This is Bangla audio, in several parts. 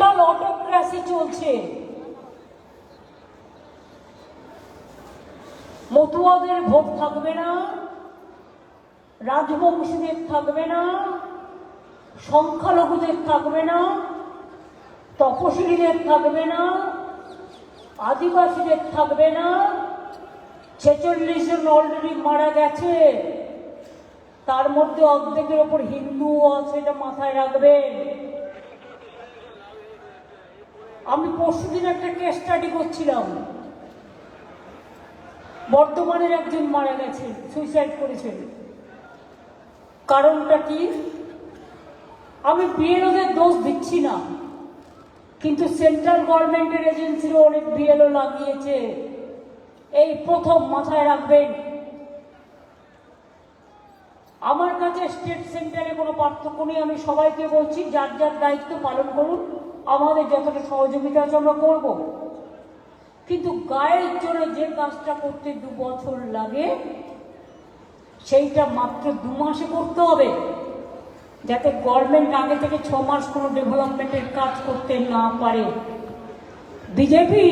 টোটাল অটোক্রেসি চলছে। মতুয়াদের ভোট থাকবে না, রাজবংশীদের থাকবে না, সংখ্যালঘুদের থাকবে না, তপশিলীদের থাকবে না, আদিবাসীদের থাকবে না। 46 জন অলরেডি মারা গেছে, তার মধ্যে অর্ধেকের ওপর হিন্দুও আছে, এটা মাথায় রাখবেন। আমি পরশুদিন একটা কেস স্টাডি করছিলাম, বর্ধমানের একজন মারা গেছেন, সুইসাইড করেছেন। কারণটা কি? আমি বিএলওদের দোষ দিচ্ছি না, কিন্তু সেন্ট্রাল গভর্নমেন্টের এজেন্সিরও অনেক বিএলও লাগিয়েছে। এই প্রথম মাথায় রাখবেন। আমার কাছে স্টেট সেন্টারে কোনো পার্থক্য নেই, আমি সবাইকে বলছি যার যার দায়িত্ব পালন করুন, আমাদের যতটা সহযোগিতা আছে আমরা করব। কিন্তু গায়ের জন্য যে কাজটা করতে 2 বছর লাগে সেইটা মাত্র 2 মাসে করতে হবে, যাতে গভর্নমেন্ট আগে থেকে 6 মাস কোনো ডেভেলপমেন্টের কাজ করতে না পারে। বিজেপি,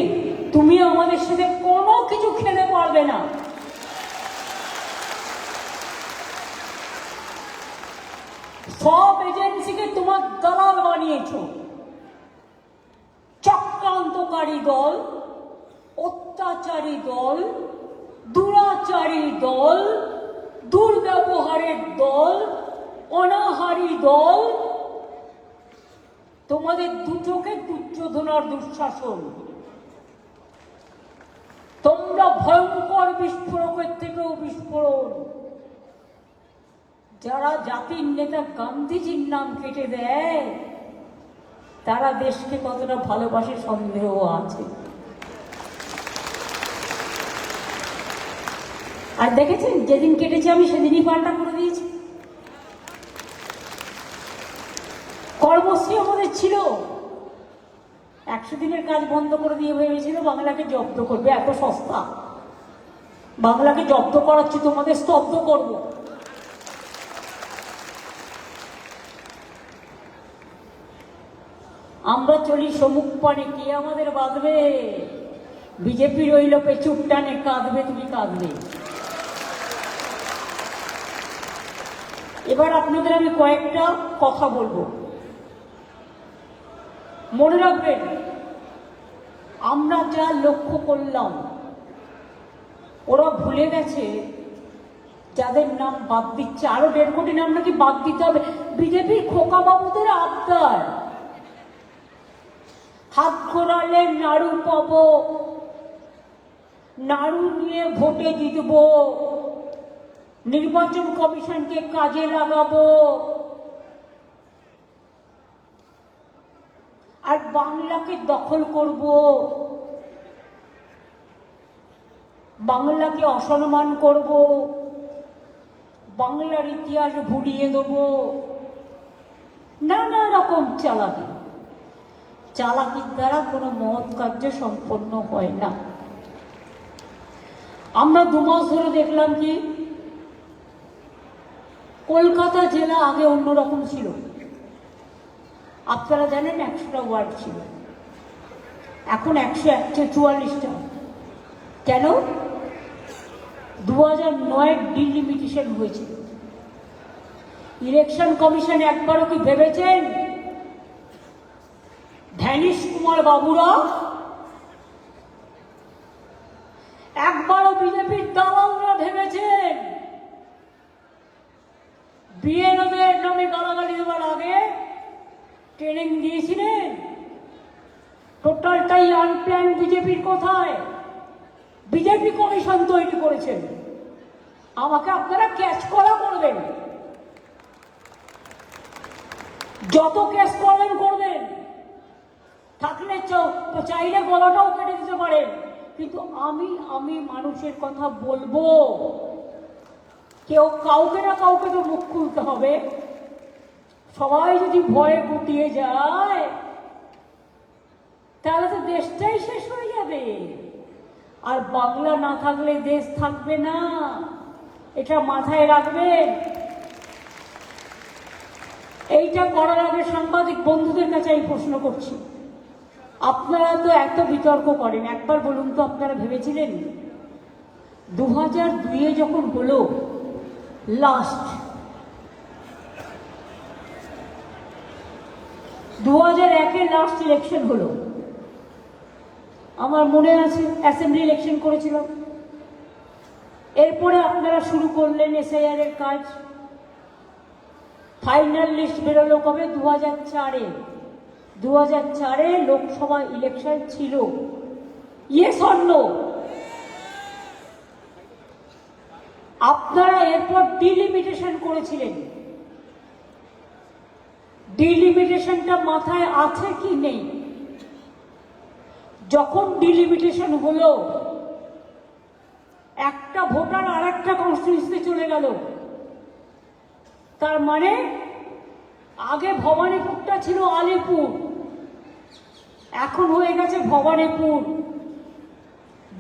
তুমি আমাদের সাথে কোনো কিছু খেলে পারবে না। সব এজেন্সিকে তোমার দালাল বানিয়েছ। চক্রান্তকারী দল, অত্যাচারী দল, দুরাচারী দল, দুর্ব্যবহারের দল, অনাহারী দল, তোমাদের দুটোকে দুর্যোধনার দুঃশাসন। তোমরা ভয়ঙ্কর বিস্ফোরকের থেকেও বিস্ফোরণ। যারা জাতির নেতা গান্ধীজির নাম কেটে দেয় তারা দেশকে কতটা ভালোবাসে সন্দেহ আছে। আর দেখেছেন, যেদিন কেটেছে আমি সেদিনই পাল্টা করে দিয়েছি। কর্মশ্রী আমাদের ছিল, 100 দিনের কাজ বন্ধ করে দিয়ে ভেবেছিল বাংলাকে জব্দ করবে। এত সস্তা, বাংলাকে জব্দ করাচ্ছি, তোমাদের স্তব্ধ করব। আমরা চলি সমুখ পানে, কে আমাদের বাঁধবে? বিজেপি রইল পেছুর টানে, কাঁদবে তুমি কাঁদবে। এবার আপনাদের আমি কয়েকটা কথা বলবো, মনে রাখবেন। আমরা যা লক্ষ্য করলাম, ওরা ভুলে গেছে যাদের নাম বাদ দিচ্ছে, আরো 1.5 কোটি নাম নাকি বাদ দিতে হবে। বিজেপির খোকা বাবুদের আবদার, হাত ঘোরালে নাড়ু পাবো, নাড়ু নিয়ে ভোটে জিতবো, নির্বাচন কমিশনকে কাজে লাগাবো, আর বাংলাকে দখল করব, বাংলাকে অসম্মান করব, বাংলার ইতিহাস ভুলিয়ে দেব। নানা রকম চালাকি, চালাকির দ্বারা কোনো মহৎ কার্য সম্পন্ন হয় না। আমরা 2 মাস ধরে দেখলাম কি, কলকাতা জেলা আগে অন্যরকম ছিল। আপনারা জানেন 100টা ওয়ার্ড ছিল, এখন 144টা। কেন? 2009 ডিলিমিটেশন হয়েছে। ইলেকশন কমিশন একবারও কি ভেবেছেন ধ্যানীশ কুমার বাবুরা, একবারও বিজেপির দালালরা ভেবেছেন বিএলওদের নামে গালাগালি দেওয়ার আগে ট্রেনিং দিয়েছিলেন? টোটালটাই আনপ্ল্যান। বিজেপির কোথায়? বিজেপি কমিশন তৈরি করেছেন। আমাকে আপনারা ক্যাচ করা করবেন, যত ক্যাচ করবেন করবেন, থাকলে চাইলে গলাটাও কেটে দিতে পারেন, কিন্তু আমি মানুষের কথা বলবো। কেউ কাউকে না কাউকে তো মুখ খুলতে হবে। সবাই যদি ভয়ে গুটিয়ে যায় তাহলে তো দেশটাই শেষ হয়ে যাবে। আর বাংলা না থাকলে দেশ থাকবে না, এটা মাথায় রাখবেন। এইটা করার আগে সাংবাদিক বন্ধুদের কাছে আমি প্রশ্ন করছি, আপনারা তো এত বিতর্ক করেন, একবার বলুন তো আপনারা ভেবেছিলেন 2002-এ যখন হলো লাস্ট, 2001-এ লাস্ট ইলেকশন হলো, আমার মনে আছে অ্যাসেম্বলি ইলেকশন করেছিল, এরপরে আপনারা শুরু করলেন এসআইআর এর কাজ। ফাইনাল লিস্ট বেরোলো কবে? 2004-এ। 2004-এ লোকসভা ইলেকশন ছিল। Yes or no? আপনারা এরপর ডিলিমিটেশন করেছিলেন। ডিলিমিটেশনটা মাথায় আছে কি নেই? যখন ডিলিমিটেশন হলো, একটা ভোটার আর একটা কনস্টিটিউয়েন্সিতে চলে গেল। তার মানে আগে ভবানীপুরটা ছিল আলিপুর, এখন হয়ে গেছে ভবানীপুর,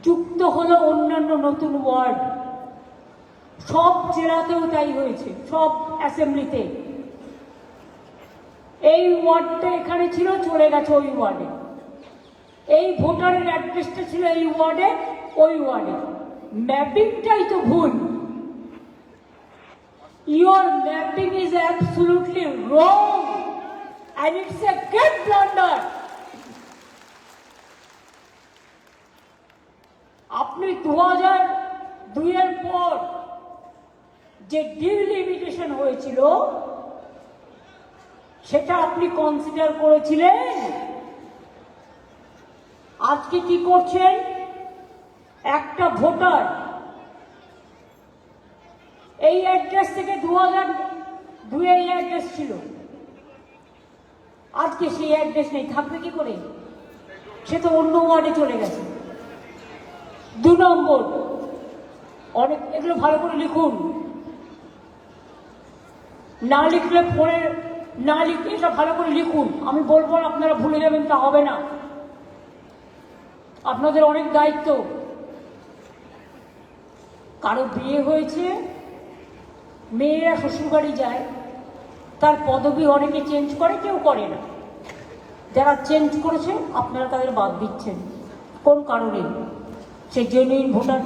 যুক্ত হলো অন্যান্য নতুন ওয়ার্ড। সব জেলাতেও তাই হয়েছে, সব অ্যাসেম্বলিতে। এই ওয়ার্ডটা এখানে ছিল, চলে গেছে ওই ওয়ার্ডে। এই ভোটারের অ্যাড্রেসটা ছিল এই ওয়ার্ডে, ওই ওয়ার্ডে। ম্যাপিংটাই তো ভুল। Your mapping is absolutely wrong and it's a great blunder. আপনি 2002-এর পর যে ডিলিমিটেশন হয়েছিল সেটা আপনি কনসিডার করেছিলেন। আজকে কি করছেন? একটা ভোটার এই অ্যাড্রেস থেকে 2002-এ এই অ্যাড্রেস ছিল, আজকে সেই অ্যাড্রেস নেই, থাকবে কি করে? সে তো অন্য ওয়ার্ডে চলে গেছে। 2 নম্বর, অনেক এগুলো ভালো করে লিখুন, না লিখলে পরে না লিখলে এটা ভালো করে লিখুন। আমি বলবো না আপনারা ভুলে যাবেন, তা হবে না। আপনাদের অনেক দায়িত্ব। কারো বিয়ে হয়েছে, মেয়েরা শ্বশুরবাড়ি যায়, তার পদবি অনেকে চেঞ্জ করে, কেউ করে না। যারা চেঞ্জ করেছে আপনারা তাদের বাদ দিচ্ছেন। কোন কারণে? সে জেনুইন ভোটার।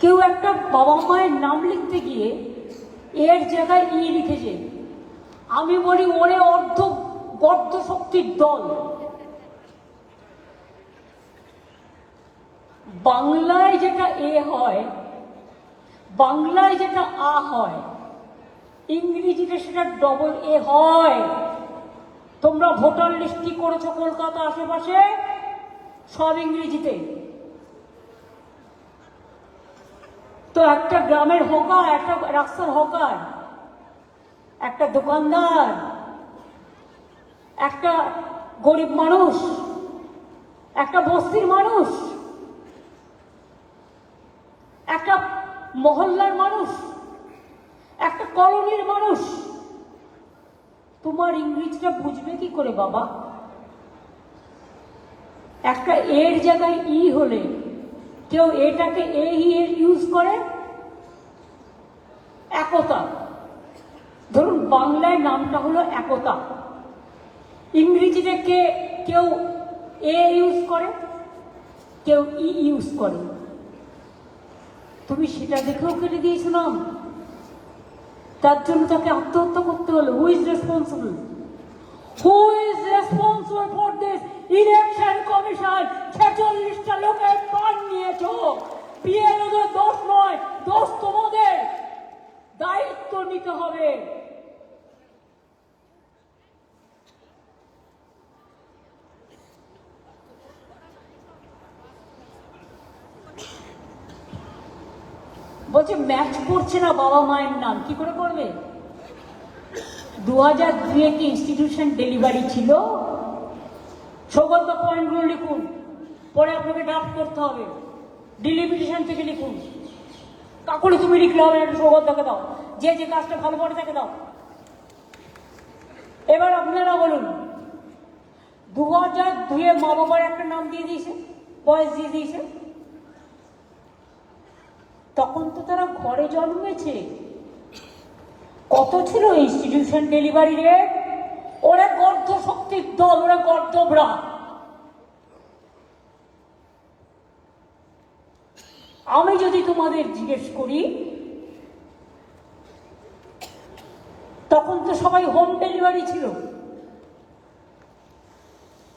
কেউ একটা বাবা মায়ের নাম লিখতে গিয়ে এর জায়গায় ই লিখেছে। আমি বলি ওরে অর্ধ গর্দ শক্তির দল। বাংলায় যেটা এ হয়, বাংলায় যেটা আ হয়, ইংরেজিতে সেটা ডবল এ হয়। তোমরা ভোটার লিস্ট কি করেছো কলকাতা আশেপাশে? সব ইংরেজিতে। তো একটা গ্রামের হকার, একটা রাস্তার হকার, একটা দোকানদার, একটা গরিব মানুষ, একটা বস্তির মানুষ, একটা মহল্লার মানুষ, একটা কলোনির মানুষ, তোমার ইংরেজিটা বুঝবে কি করে বাবা? একটা এর জায়গায় ই হলে কেউ এটাকে এ ইউজ করে। একতা, ধরুন বাংলায় নামটা হলো একতা, ইংরেজিতে কেউ এ ইউজ করে, কেউ ই ইউজ করে। তুমি সেটা দেখেও কেটে দিয়েছো নাম, তার জন্য তাকে আত্মহত্যা করতে হলো। Who is responsible? Who is responsible for this? Election commission. 46টা লোকের প্রাণ নিয়েছো, বিএলওদের দোষ নয়, দোষ তোমাদের। দায়িত্ব নিতে হবে। বলছে ম্যাচ করছে না বাবা মায়ের নাম, কি করে করবে? 2002-এ কি ইনস্টিটিউশন ডেলিভারি ছিল? সৌগত পয়েন্টগুলো লিখুন, পরে আপনাকে ড্রাফট করতে হবে। ডিলিমিটেশন থেকে লিখুন। কাকুরে তুমি লিখলে হবে না, সৌগতকে দাও, যে যে কাজটা ভালো করে তাকে দাও। এবার আপনারা বলুন, 2002-এ মা বাবার একটা নাম দিয়ে দিয়েছে, বয়স দিয়ে দিয়েছে। তখন তো তারা ঘরে জন্মেছে, কত ছিল ইনস্টিটিউশন ডেলিভারি রেট? ওরা গর্ধ শক্তির দল, ওরা গর্ধবরা। আমি যদি তোমাদের জিজ্ঞেস করি, তখন তো সবাই হোম ডেলিভারি ছিল,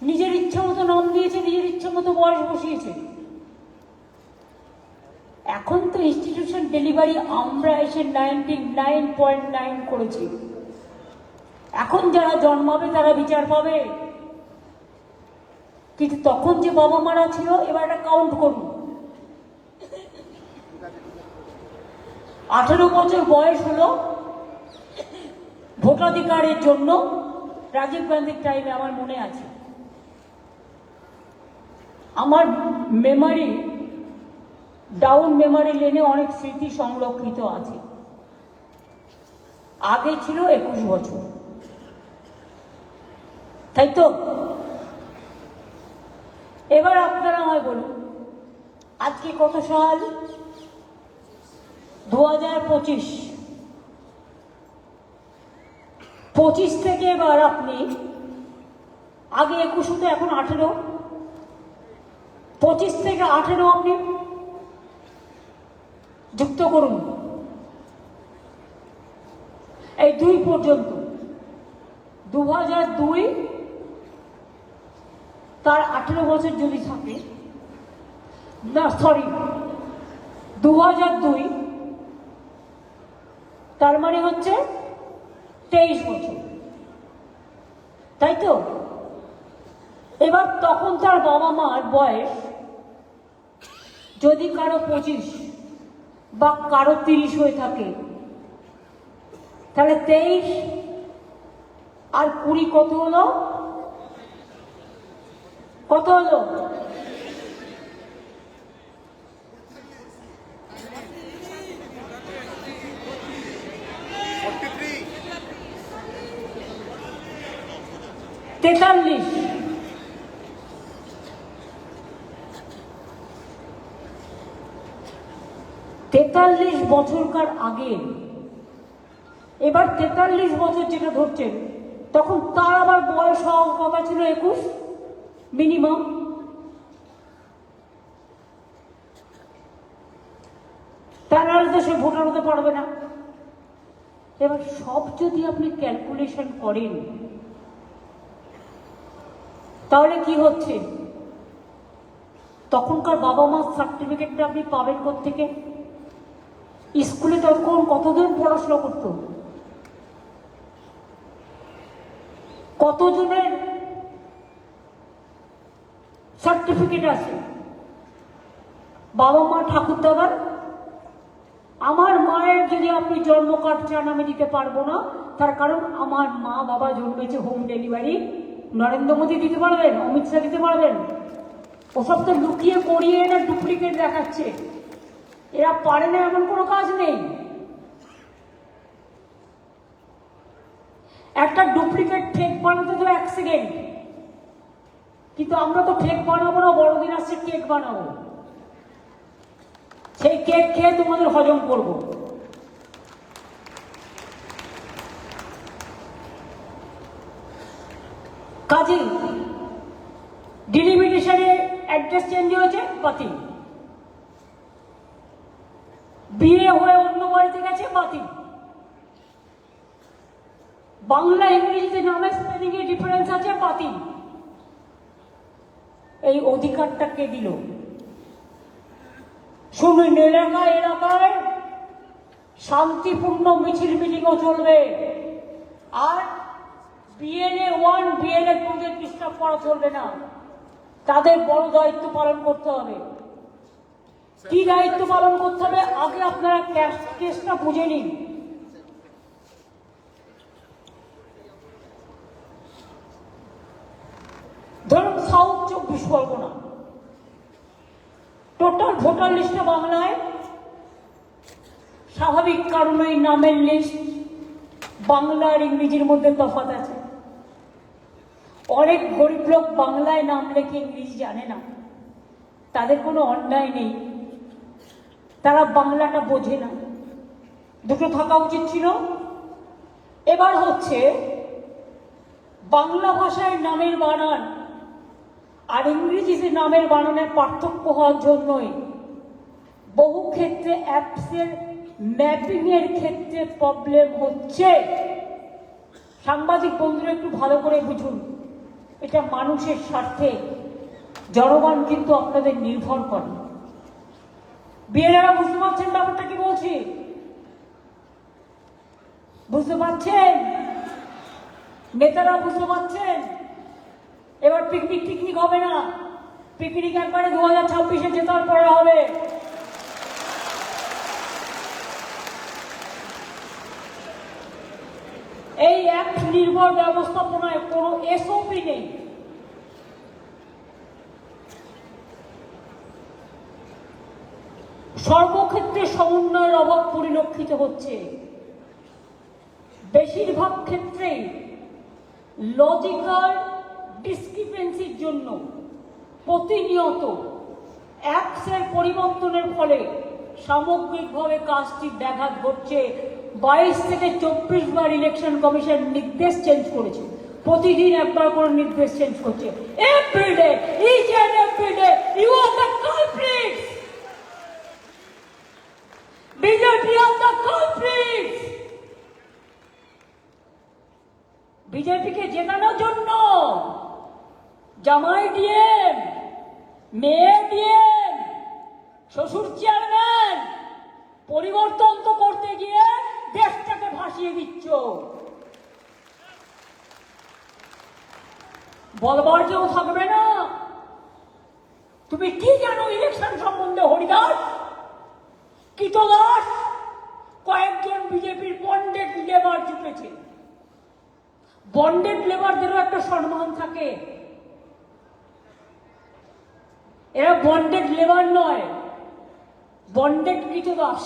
নিজের ইচ্ছা মতো নাম দিয়েছে, নিজের ইচ্ছা মতো বয়স বসিয়েছে। এখন তো ইনস্টিটিউশন ডেলিভারি আমরা এসে 99.9 করেছি। এখন যারা জন্মাবে তারা বিচার পাবে, কিন্তু তখন যে বাবা মারা ছিল, এবার একটা কাউন্ট করুন। 18 বছর বয়স হলো ভোটাধিকারের জন্য। রাজীব গান্ধীর টাইমে আমার মনে আছে, আমার মেমারি ডাউন মেমারি লেনে অনেক স্মৃতি সংরক্ষিত আছে। আগে ছিল 21 বছর, তাই তো? এবার আপনারা আমায় বলুন, আজকে কত সাল? 2025। 25 থেকে এবার আপনি, আগে 21 হতো, এখন 18, 25 থেকে 18 আপনি যুক্ত করুন, এই 2 পর্যন্ত। 2002 তার 18 বছর যদি থাকে, না সরি, 2002 তার মানে হচ্ছে 23 বছর, তাই তো? এবার তখন তার বাবা মার বয়স যদি কারো 25 বা কারো 30 হয়ে থাকে, তাহলে 23 আর 20 কত হলো? কত হলো? 43। 43 বছরকার আগে, এবার 43 বছর যেটা ধরছেন, তখন তার আবার বয়স হওয়ার কথা ছিল 21 মিনিমাম। তার আগে তো সে ভোটার হতে পারবে না। এবার সব যদি আপনি ক্যালকুলেশন করেন, তাহলে কি হচ্ছে? তখনকার বাবা মার সার্টিফিকেটটা আপনি পাবেন কোত্থেকে? স্কুলে তখন কতজন পড়াশোনা করত? কতজনের সার্টিফিকেট আছে? বাবা মা, ঠাকুর দাদার। আমার মায়ের যদি আপনি জন্ম কার্ড চান, আমি দিতে পারবো না, তার কারণ আমার মা বাবা জন্মেছে হোম ডেলিভারি। নরেন্দ্র মোদী দিতে পারবেন, অমিত শাহ দিতে পারবেন? ওসব তো লুকিয়ে করিয়ে না ডুপ্লিকেট দেখাচ্ছে। এরা পারে না এমন কোনো কাজ নেই। একটা ডুপ্লিকেট ফেক বানাতে তো 1 সেকেন্ড, কিন্তু আমরা তো ফেক বানাবো না, বড়দিন আসছে কেক বানাবো, সেই কেক খেয়ে তোমাদের হজম করবো। কাজে ডিলিমিটেশনে অ্যাড্রেস চেঞ্জ হয়েছে, বাতিল। বিয়ে হয়ে অন্য বাড়িতে গেছে, বাতিল। বাংলা ইংরেজিতে নামে স্পেলিং এ ডিফারেন্স আছে, বাতিল। এই অধিকারটা কে দিল? শুনুন, এলাকায় এলাকায় শান্তিপূর্ণ মিছিল মিটিংও চলবে, আর বিএলএ 1 বিএলএ 2 দের ডিস্টার্ব করা চলবে না। তাদের বড় দায়িত্ব পালন করতে হবে। কি দায়িত্ব পালন করতে হবে? আগে আপনারা কেসটা বুঝে নিন। ধরুন সাউথ 24 পরগনা, টোটাল ভোটার লিস্টে বাংলায়, স্বাভাবিক কারণে নামের লিস্ট বাংলা আর ইংরেজির মধ্যে তফাৎ আছে। অনেক গরিব লোক বাংলায় নাম লেখে ইংরেজি জানে না, তাদের কোনো অন্যায় নেই, তারা বাংলাটা বোঝে না। দুটো থাকা উচিত ছিল, এবার হচ্ছে বাংলা ভাষায় নামের বানান আর ইংরেজিতে নামের বানানের পার্থক্য হওয়ার জন্যই বহু ক্ষেত্রে অ্যাপসের ম্যাপিং এর ক্ষেত্রে প্রবলেম হচ্ছে। সাংবাদিক বন্ধুরা একটু ভালো করে বুঝুন, এটা মানুষের স্বার্থে, জনগণ কিন্তু আপনাদের নির্ভর করে। বিএলএরা বুঝতে পারছেন ব্যাপারটা কি বলছি? বুঝতে পারছেন? নেতারা বুঝতে পারছেন? এবার পিকনিক হবে না, পিকনিক একবারে 2026-এ জেতার পরে হবে। এই অ্যাপ নির্ভর ব্যবস্থাপনায় কোনো এসওপি নেই। সর্বক্ষেত্রে সমন্বয়ের অভাব পরিলক্ষিত হচ্ছে। বেশিরভাগ ক্ষেত্রেই লজিক্যাল ডিসক্রিপেন্সির জন্য প্রতিনিয়ত অ্যাপসের পরিবর্তনের ফলে সামগ্রিকভাবে কাজটি ব্যাঘাত ঘটছে। 22 থেকে 24 বার ইলেকশন কমিশন নির্দেশ চেঞ্জ করেছে, প্রতিদিন একবার করে নির্দেশ চেঞ্জ করছে। Every day, each and every day you are the culprits. BJP are the culprits. বিজেপিকে জেতানোর জন্য জামাই ডিএম, মেয়ে ডিএম, শ্বশুর চেয়ারম্যান পরিবর্তন তো করতে গিয়ে দেশটাকে ভাসিয়ে দিচ্ছ। বলবার কেউ থাকবে না। তুমি কি জানো ইলেকশন সম্বন্ধে? হরিদাস, কীতদাস, কয়েকজন বিজেপির বন্ডেড লেবার জুটেছে। বন্ডেড লেবারদেরও একটা সম্মান থাকে। এরা বন্ডেড লেবার নয়, বন্ডেড কীতদাস।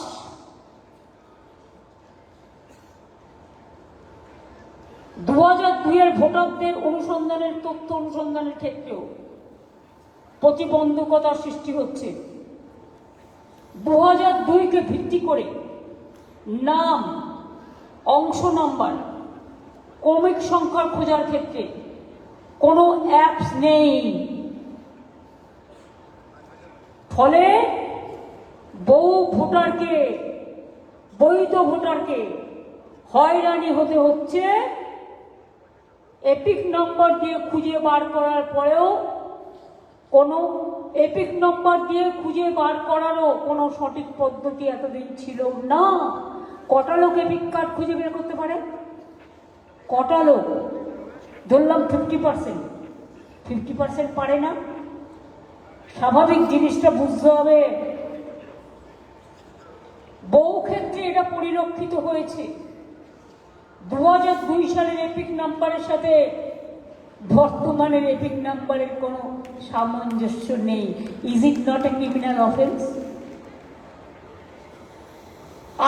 দু 2002-এর ভোটারদের অনুসন্ধানের তথ্য অনুসন্ধানের ক্ষেত্রেও প্রতিবন্ধকতার সৃষ্টি হচ্ছে। 2002-কে ভিত্তি করে নাম, অংশ নাম্বার, ক্রমিক সংখ্যা খোঁজার ক্ষেত্রে কোনো অ্যাপস নেই। ফলে বহু ভোটারকে, বৈধ ভোটারকে হয়রানি হতে হচ্ছে। এপিক নম্বর দিয়ে খুঁজে বার করার পরেও কোনো এপিক নম্বর দিয়ে খুঁজে বার করারও কোনো সঠিক পদ্ধতি এতদিন ছিল না। কটা লোক এপিক কার্ড খুঁজে বের করতে পারে? কটা লোক? ধরলাম 50% পারে না। স্বাভাবিক জিনিসটা বুঝতে হবে। বহু ক্ষেত্রে এটা পরিলক্ষিত হয়েছে। 2002 সালের এপিক নাম্বারের সাথে বর্তমানের এপিক নাম্বারের কোনো সামঞ্জস্য নেই। Is it not a criminal offence?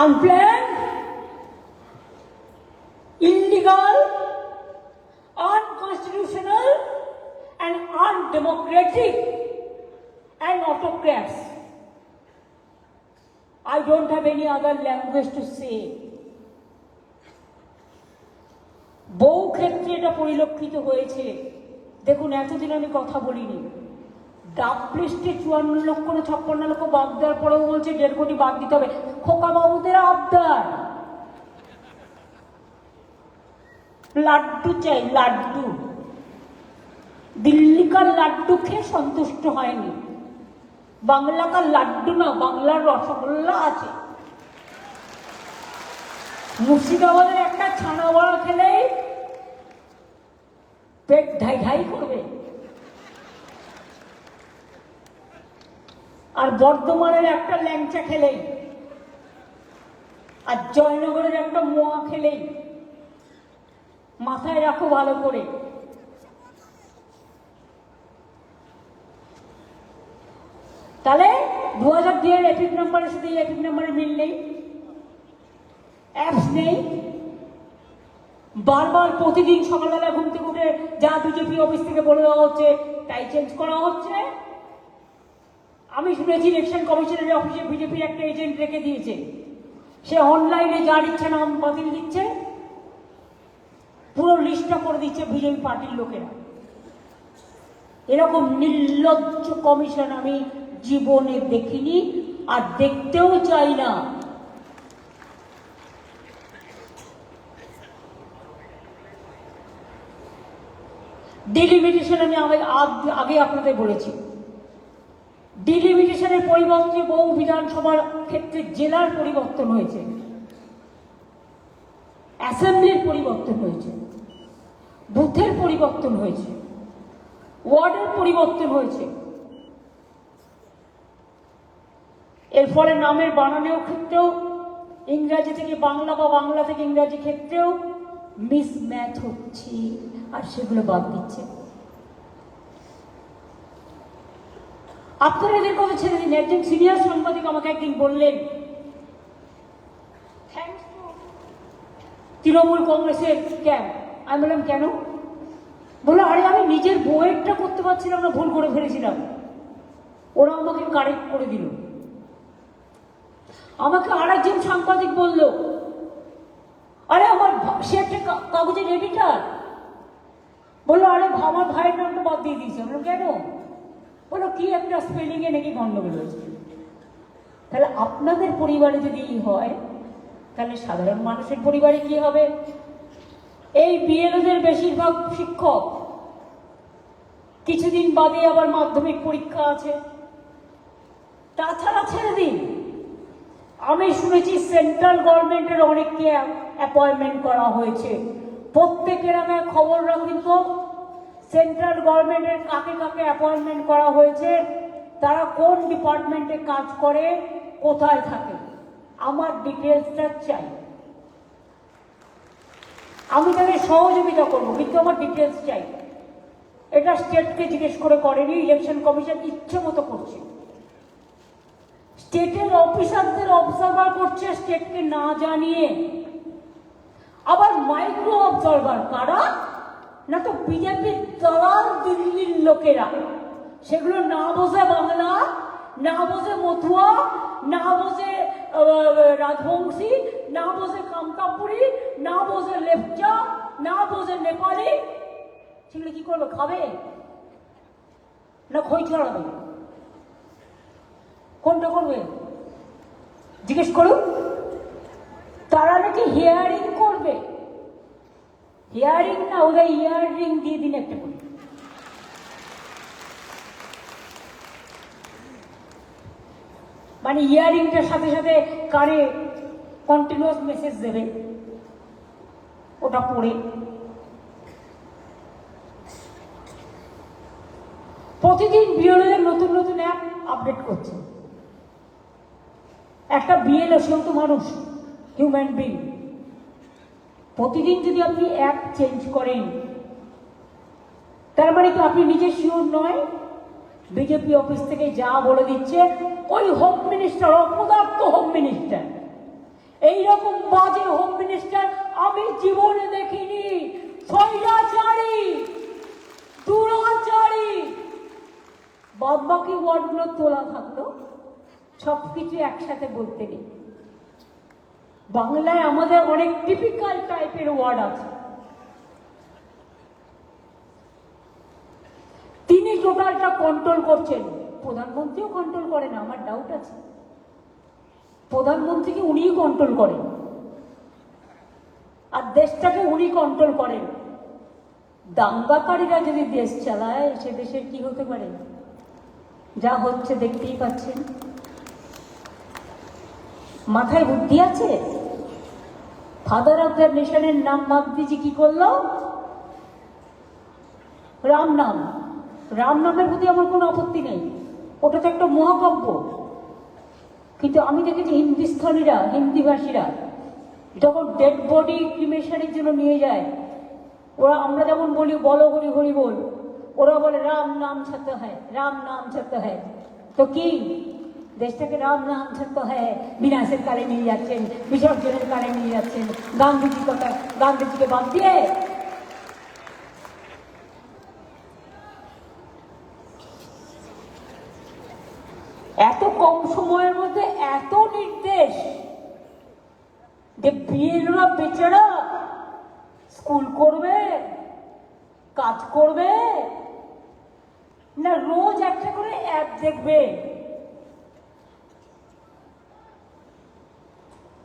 Unplanned, illegal, unconstitutional and undemocratic and autocrats. I don't have any other language to say. বহু ক্ষেত্রে এটা পরিলক্ষিত হয়েছে। দেখুন, এতদিন আমি কথা বলিনি। ডাক লিস্টে 54 লক্ষ না 56 লক্ষ বাদ দেওয়ার পরেও বলছে 1.5 কোটি বাদ দিতে হবে। খোকা বাবুদের আবদার, লাড্ডু চাই, লাড্ডু। দিল্লি কা লাড্ডু খেয়ে সন্তুষ্ট হয়নি। বাংলা কা লাড্ডু না, বাংলার রসগোল্লা আছে। মুর্শিদাবাদের একটা ছানা বড়া খেলেই পেট ঢাই ঢাই করবে। আর বর্ধমানের একটা ল্যাংচা খেলেই, আর জয়নগরের একটা মোয়া খেলেই, মাথায় রাখো ভালো করে। তাহলে 2002-এর এপিক নাম্বারের সাথে এই এপিক নাম্বারের মিল নেই, অ্যাপস নেই। বারবার প্রতিদিন সকালবেলা ঘুম থেকে উঠে যা বিজেপি অফিস থেকে বলে দেওয়া হচ্ছে তাই চেঞ্জ করা হচ্ছে। আমি শুনেছি ইলেকশন কমিশনের অফিসে বিজেপির একটা এজেন্ট রেখে দিয়েছে, সে অনলাইনে যার ইচ্ছে নাম বাতিল দিচ্ছে। পুরো লিস্টটা করে দিচ্ছে বিজেপি পার্টির লোকেরা। এরকম নির্লজ্জ কমিশন আমি জীবনে দেখিনি, আর দেখতেও চাই না। ডিলিমিটেশন আমি আগে আপনাদের বলেছি, ডিলিমিটেশনের পরিবর্তে বহু বিধানসভার ক্ষেত্রে জেলার পরিবর্তন হয়েছে, অ্যাসেম্বলির পরিবর্তন হয়েছে, বুথের পরিবর্তন হয়েছে, ওয়ার্ডের পরিবর্তন হয়েছে। এর ফলে নামের বানানোর ক্ষেত্রেও ইংরাজি থেকে বাংলা বা বাংলা থেকে ইংরাজি ক্ষেত্রেও মিসম্যাচ হচ্ছে, আর সেগুলো বাদ দিচ্ছে। আপনারা এদের কথা ছেড়ে দিন। একজন সিনিয়র সাংবাদিক আমাকে একদিন বললেন, তৃণমূল কংগ্রেসের ক্যাম্প। আমি বললাম কেন? বললো আরে আমি নিজের বইয়েরটা করতে পারছিলাম না, ভুল করে ফেলেছিলাম, ওরা আমাকে কারেক্ট করে দিল। আমাকে আর একজন সাংবাদিক বলল, আরে আমার সে একটা কাগজের এডিটার, বললো আরে আমার ভাইয়ের নামটা বাদ দিয়ে দিয়েছে। আমরা কেন? বলো কি একটা স্পেলিং এ নাকি গন্ডগোল হয়েছে। তাহলে আপনাদের পরিবারে যদি হয়, তাহলে সাধারণ মানুষের পরিবারে কি হবে? এই বিএলওদের বেশিরভাগ শিক্ষক, কিছুদিন বাদে আবার মাধ্যমিক পরীক্ষা আছে, তাছাড়া ছেড়ে দিন। আমি শুনেছি সেন্ট্রাল গভর্নমেন্টের অনেককে অ্যাপয়েন্টমেন্ট করা হয়েছে। প্রত্যেকের আমি খবর রাখুন তো, সেন্ট্রাল গভর্নমেন্টের কাকে কাকে অ্যাপয়েন্টমেন্ট করা হয়েছে, তারা কোন ডিপার্টমেন্টে কাজ করে, কোথায় থাকে, আমার ডিটেলসটা চাই। আমি তাদের সহযোগিতা করবো, কিন্তু আমার ডিটেলস চাই। এটা স্টেটকে জিজ্ঞেস করে করেনি, ইলেকশন কমিশন ইচ্ছে মতো করছে। স্টেটের অফিসারদের অবজারভার করছে স্টেটকে না জানিয়ে। আবার মাইক্রো অবজারভার কারা? না তো বিজেপির দালাল দিল্লির লোকেরা। সেগুলো না বোঝে বাংলা, না বোঝে মথুয়া, না বোঝে রাজবংশী, না বোঝে কামতাপুরি, না বোঝে লেপচা, না বোঝে নেপালি। সেগুলো কি করবে? খাবে না খই ছড়াবে? কোনটা করবে জিজ্ঞেস করুন। তারা নাকি হিয়ারিং করবে। হিয়ারিং না, ওদের ইয়ারিং দিয়ে দিন একটা করে। মানে ইয়ারিংটার সাথে সাথে কানে কন্টিনিউয়াস মেসেজ দেবে, ওটা পড়ে। প্রতিদিন বিএলওদের নতুন নতুন অ্যাপ আপডেট করছে। একটা বিএলও সেও তো মানুষ, হিউম্যান বিং। প্রতিদিন যদি আপনি অ্যাপ চেঞ্জ করেন, তার মানে কি আপনি নিজে শিওর নয়? বিজেপি অফিস থেকে যা বলে দিচ্ছে, ওই হোম মিনিস্টার, অপদার্থ হোম মিনিস্টার, এইরকম বাজে হোম মিনিস্টার আমি জীবনে দেখিনি। স্বৈরাচারী, দুরাচারী। বাদবাকি ওয়ার্ডগুলো তোলা থাকলো, সবকিছু একসাথে বলতে নেই। বাংলায় আমাদের অনেক টিপিক্যাল টাইপের ওয়ার্ড আছে। তিনি টোটালটা কন্ট্রোল করছেন, প্রধানমন্ত্রীও কন্ট্রোল করে না, আমার ডাউট আছে। প্রধানমন্ত্রীকে উনিই কন্ট্রোল করেন, আর দেশটাকে উনি কন্ট্রোল করেন। দাঙ্গাকারীরা যদি দেশ চালায়, সে দেশের কি হতে পারে? যা হচ্ছে দেখতেই পাচ্ছেন। মাথায় বুদ্ধি আছে? ফাদার অফ দ্য নেশনের নাম বাগদিজি কি করলো? রাম নাম। রাম নামের প্রতি আমার কোনো আপত্তি নেই, ওটা তো একটা মহাকাব্য। কিন্তু আমি দেখেছি হিন্দুস্থানীরা, হিন্দিভাষীরা যখন ডেড বডি ক্রিমেশনের জন্য নিয়ে যায়, ওরা, আমরা যেমন বলি বলো হরি হরি বল, ওরা বলে রাম নাম ছাড়তে হয়, রাম নাম ছাড়তে হয়। তো কি দেশটাকে রাম নাম ছাড়তে হয়? বিনাশের কালে নিয়ে যাচ্ছেন, বিসর্জনের কালে নিয়ে যাচ্ছেন, গান্ধীজির কথা, গান্ধীজিকে বাদ দিয়ে। এত কম সময়ের মধ্যে এত নির্দেশ, যে বিএলওরা বেচারা স্কুল করবে, কাজ করবে, না রোজ একটা করে অ্যাপ দেখবে?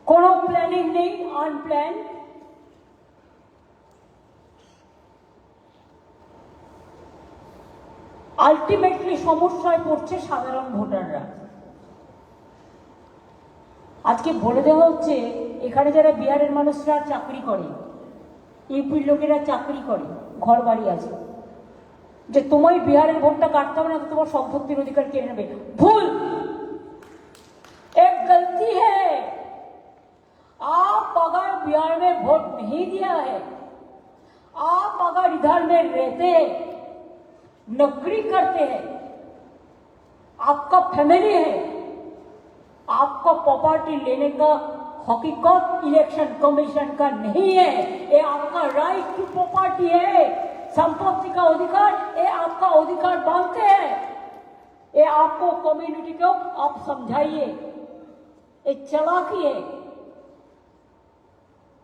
কোনো প্ল্যানিং নেই, আনপ্ল্যান। আলটিমেটলি সমস্যায় পড়ছে সাধারণ ভোটাররা। আজকে বলে দেওয়া হচ্ছে এখানে যারা বিহারের মানুষরা চাকরি করে, ইউপির লোকেরা চাকরি করে, ঘর বাড়ি আছে, যে তোমায় বিহারের ভোটটা কাটতে হবে না, তো তোমার সম্পত্তির অধিকার কেড়ে নেবে। ভুল, एक गलती है। आप अगर बिहार में वोट नहीं दिया है, आप अगर इधर में रहते हैं, नौकरी करते हैं, आपका फैमिली है, आपको प्रॉपर्टी लेने का हकीकत इलेक्शन कमीशन का नहीं है। ये आपका राइट टू प्रॉपर्टी है, संपत्ति का अधिकार, ये आपका अधिकार मानते हैं। ये आपको कम्युनिटी को आप समझाइए, ये चालाकी है।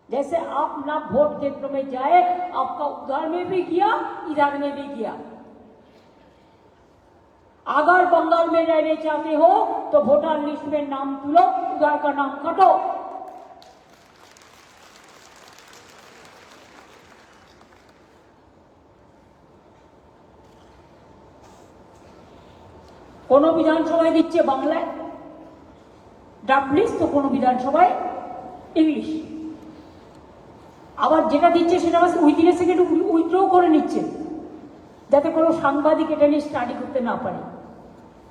जैसे आप ना वोट केंद्र में जाए, आपका उधर में भी किया, इधर में भी किया। अगर बंगाल में रहने चाहते हो तो वोटर लिस्ट में नाम तुलो, उधर का नाम काटो। কোনো বিধানসভায় দিচ্ছে বাংলায় ড্রাফট লিস্ট, তো কোনো বিধানসভায় ইংলিশ। আবার যেটা দিচ্ছে সেটা উইদিন এ সেকেন্ড উইথড্র করে নিচ্ছে, যাতে কোনো সাংবাদিক এটা নিয়ে স্টাডি করতে না পারে।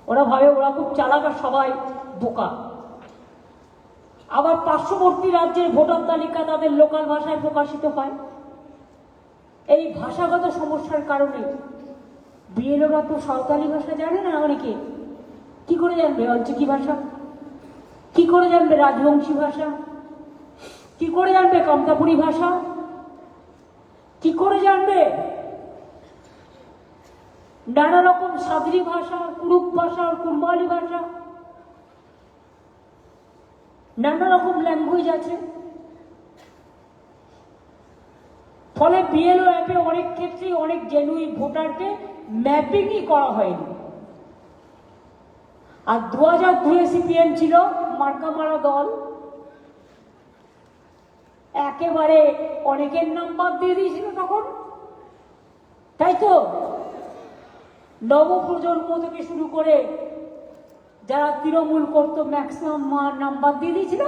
ওরা ভাবে ওরা খুব চালাক আর সবাই বোকা। আবার পার্শ্ববর্তী রাজ্যের ভোটার তালিকা তাদের লোকাল ভাষায় প্রকাশিত হয়। এই ভাষাগত সমস্যার কারণে বিএলওরা তো সাঁওতালি ভাষা জানে না। অনেকে কি করে জানবে অলচিকি ভাষা, কি করে জানবে রাজবংশী ভাষা, কি করে জানবে কমতাপুরি ভাষা, কি করে জানবে নানা রকম সাদরি ভাষা, কুরুক ভাষা, কুরমালি ভাষা, নানা রকম ল্যাঙ্গুয়েজ আছে। ফলে বিএলও অ্যাপে অনেক ক্ষেত্রে অনেক জেনুইন ভোটারকে ম্যাপিংই করা হয়নি। আর 2002 সিপিএম ছিল মার্কা মারা দল, একেবারে অনেকের নাম বাদ দিয়ে দিয়েছিল তখন, তাই তো? নবপ্রজন্ম থেকে শুরু করে যারা তৃণমূল করতো ম্যাক্সিমাম নাম বাদ দিয়ে দিয়েছিল।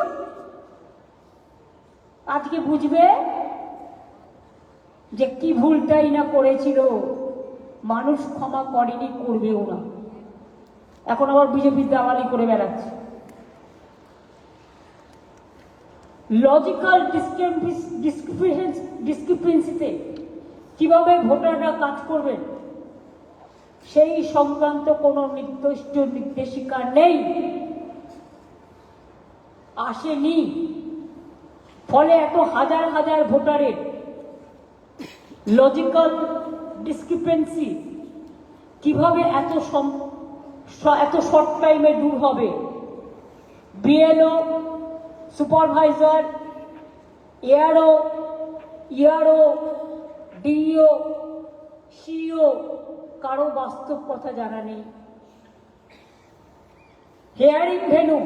আজকে বুঝবে যে কি ভুলটাই না করেছিল, মানুষ ক্ষমা করেনি, করবেও না। এখন আবার বিজেপির দালালি করে বেড়াচ্ছে। লজিক্যাল ডিসক্রিপেন্সিতে কিভাবে ভোটাররা কাজ করবেন সেই সংক্রান্ত কোনো নির্দিষ্ট নির্দেশিকা নেই, আসেনি। ফলে এত হাজার হাজার ভোটারের লজিক্যাল ডিসক্রিপেন্সি কিভাবে এত শর্ট টাইমে দূর হবে? BLO, supervisor, ERO, DEO, CEO কারো বাস্তব কথা জানা নেই। হিয়ারিং ভেন্যু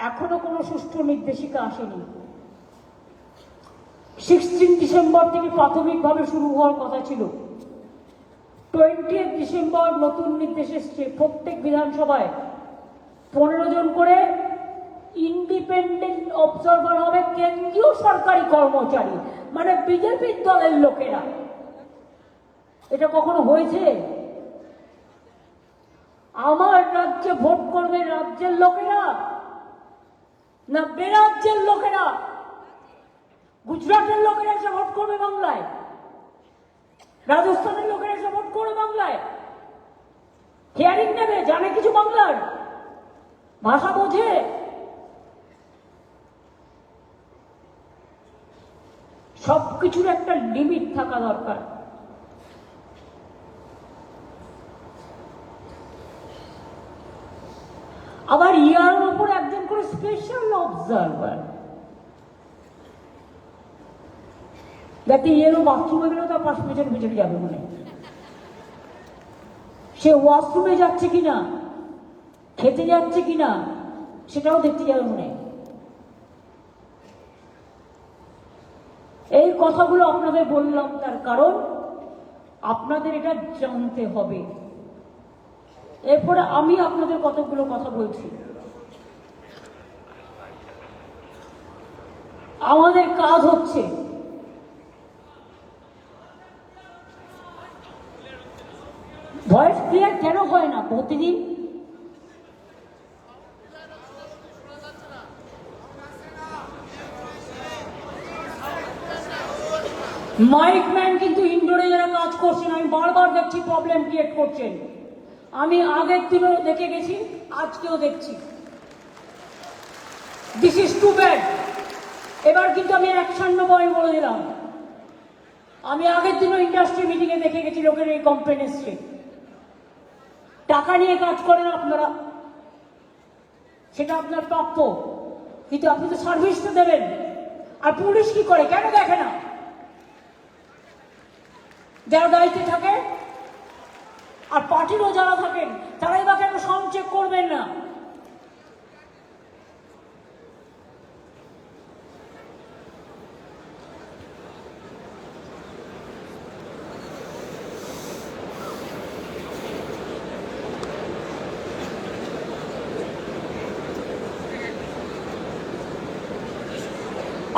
এখনো কোনো সুষ্ঠু নির্দেশিকা আসেনি। 16 ডিসেম্বর থেকে প্রাথমিকভাবে শুরু হওয়ার কথা ছিল। 20 ডিসেম্বর নতুন নির্দেশ এসছে, প্রত্যেক বিধানসভায় 15 জন করে ইন্ডিপেন্ডেন্ট অবজারভার হবে, কেন্দ্রীয় সরকারি কর্মচারী, মানে বিজেপির দলের লোকেরা। এটা কখনো হয়েছে? আমার রাজ্যে ভোট করবে রাজ্যের লোকেরা না বেরাজ্যের লোকেরা? গুজরাটের লোকেরা এসে ভোট করবে বাংলায়, রাজস্থানের লোকেরা এসে ভোট করবে বাংলায়। হিয়ারিং নেবে, জানে কিছু বাংলার ভাষা, বোঝে। সবকিছুর একটা লিমিট থাকা দরকার। আবার ইয়ার উপর একজন করে স্পেশাল অবজারভার, যাতে এলো বাথরুমে গেলেও তার পাশ পেছনে পেছনে যাবে মনে, সে ওয়াশরুমে যাচ্ছে কিনা, খেতে যাচ্ছে কিনা, সেটাও দেখতে যাবে মনে। এই কথাগুলো আপনাদের বললাম তার কারণ আপনাদের এটা জানতে হবে। এরপরে আমি আপনাদের কতগুলো কথা বলছি। আমাদের কাজ হচ্ছে ভয়েস ক্লিয়ার কেন হয় না প্রতিদিন? মাইক ম্যান কিন্তু ইনডোরে যারা কাজ করছেন আমি বারবার দেখছি প্রবলেম ক্রিয়েট করছেন। আমি আগের দিনও দেখে গেছি, আজকেও দেখছি। This is too bad. এবার কিন্তু আমি অ্যাকশন নেবো, আমি বলে দিলাম। আমি আগের দিনও ইন্ডাস্ট্রি মিটিংয়ে দেখে গেছি লোকের এই কমপ্লেন এসছে। টাকা নিয়ে কাজ করেন আপনারা, সেটা আপনার প্রাপ্য, কিন্তু আপনি তো সার্ভিস তো দেবেন। আর পুলিশ কি করে, কেন দেখে না? যারা দায়িত্বে থাকে আর পার্টিরও যারা থাকেন তারাই বা কেন সাউন্ড চেক করবেন না?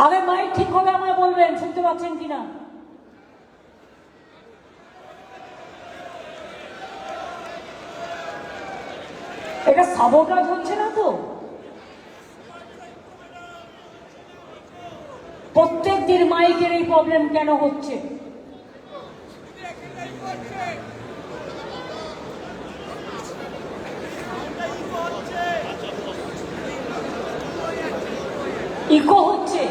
আগে মাইক ঠিক হবে আমায় বলবেন, শুনতে পাচ্ছেন কিনা? এটা সাবোটাজ হচ্ছে না তো? প্রত্যেক দিন মাইকের এই প্রবলেম কেন হচ্ছে? ইকো হচ্ছে।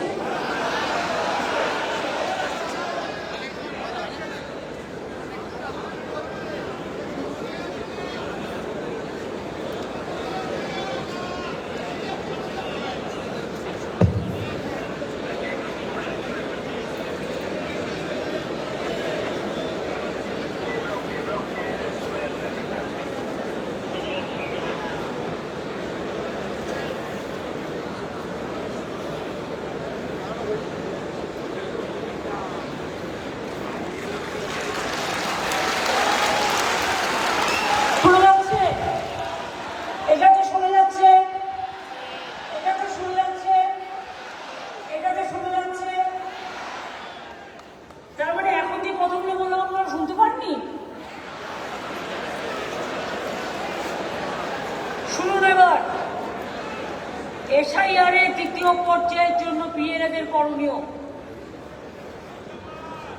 এসআইআর এর দ্বিতীয় পর্যায়ের জন্য পিএলএদের করণীয়,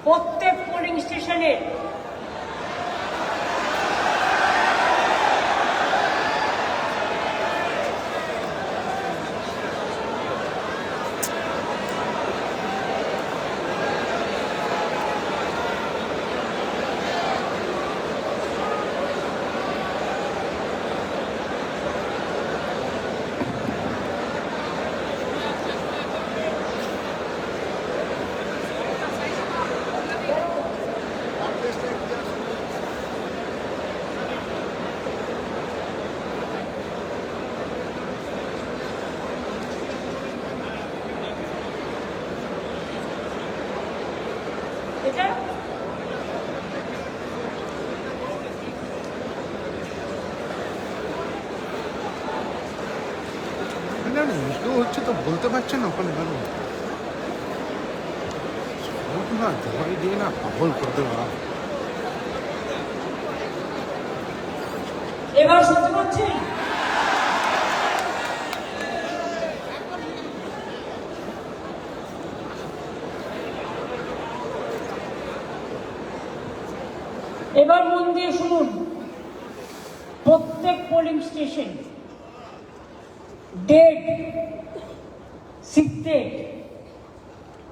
প্রত্যেক পোলিং স্টেশনে এটা কেউ হচ্ছে তো বলতে পারছেন না ওখানে কেন না জবাই দিয়ে না পাগল করে দেওয়া। এবার শুনতে পাচ্ছেন? এবার মন দিয়ে শুনুন। প্রত্যেক polling station date, secret,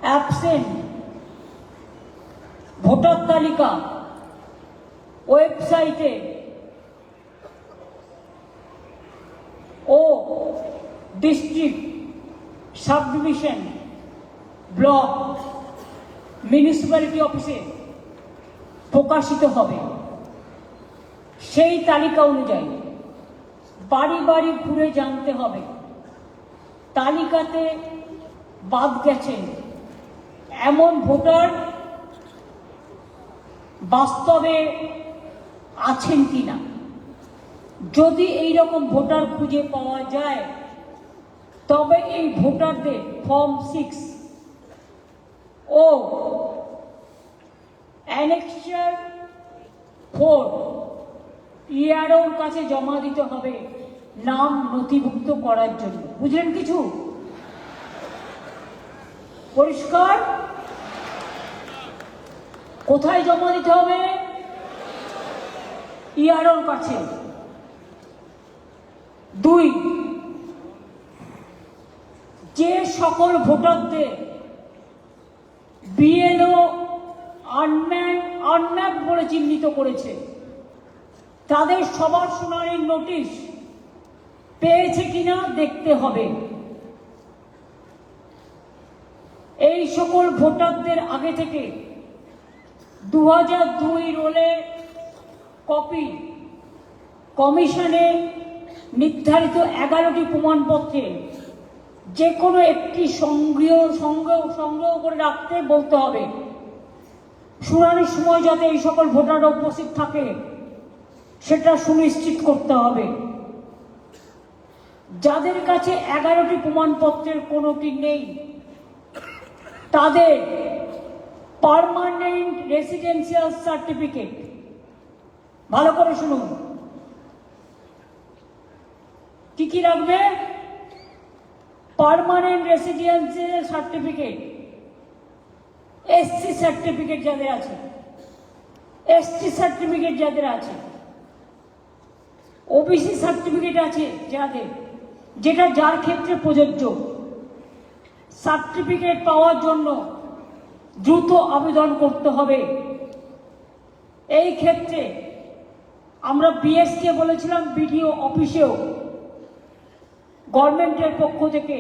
absent, voter তালিকা ওয়েবসাইটে ও district, sub division, block municipality অফিসে প্রকাশিত হবে। সেই তালিকা অনুযায়ী বাড়ি বাড়ি ঘুরে জানতে হবে তালিকাতে বাদ গেছেন এমন ভোটার বাস্তবে আছেন কিনা। যদি এই রকম ভোটার খুঁজে পাওয়া যায় তবে এই ভোটারদের ফর্ম 6 ও অ্যানেক্সার 4 ইআরওর কাছে জমা দিতে হবে নাম নথিভুক্ত করার জন্য। বুঝলেন কিছু? পরিষ্কার? কোথায় জমা দিতে হবে? ইআরওর কাছে। 2, যে সকল ভোটারদের বিএলও আনম্যাপ বলে চিহ্নিত করেছে তাদের সবার শুনানির নোটিশ পেয়েছে কিনা দেখতে হবে। এই সকল ভোটারদের আগে থেকে 2002 রোলের কপি কমিশনে নির্ধারিত 11টি প্রমাণপত্রে যে কোনো একটি সংগ্রহ করে রাখতে বলতে হবে। শুনানির সময় যাতে এই সকল ভোটাররা উপস্থিত থাকে সেটা সুনিশ্চিত করতে হবে। যাদের কাছে 11টি প্রমাণপত্রের কোনোটি নেই তাদের পার্মানেন্ট রেসিডেন্সিয়াল সার্টিফিকেট, ভালো করে শুনুন, কি কি রাখবে? Permanent residential certificate, SC certificate যাদের আছে, এসটি সার্টিফিকেট যাদের আছে, ওবিসি সার্টিফিকেট আছে যাদের, যেটা যার ক্ষেত্রে প্রযোজ্য। সার্টিফিকেট পাওয়ার জন্য দ্রুত আবেদন করতে হবে। এই ক্ষেত্রে আমরা বিএসকে বলেছিলাম বিডিও অফিসেও গভর্নমেন্টের পক্ষ থেকে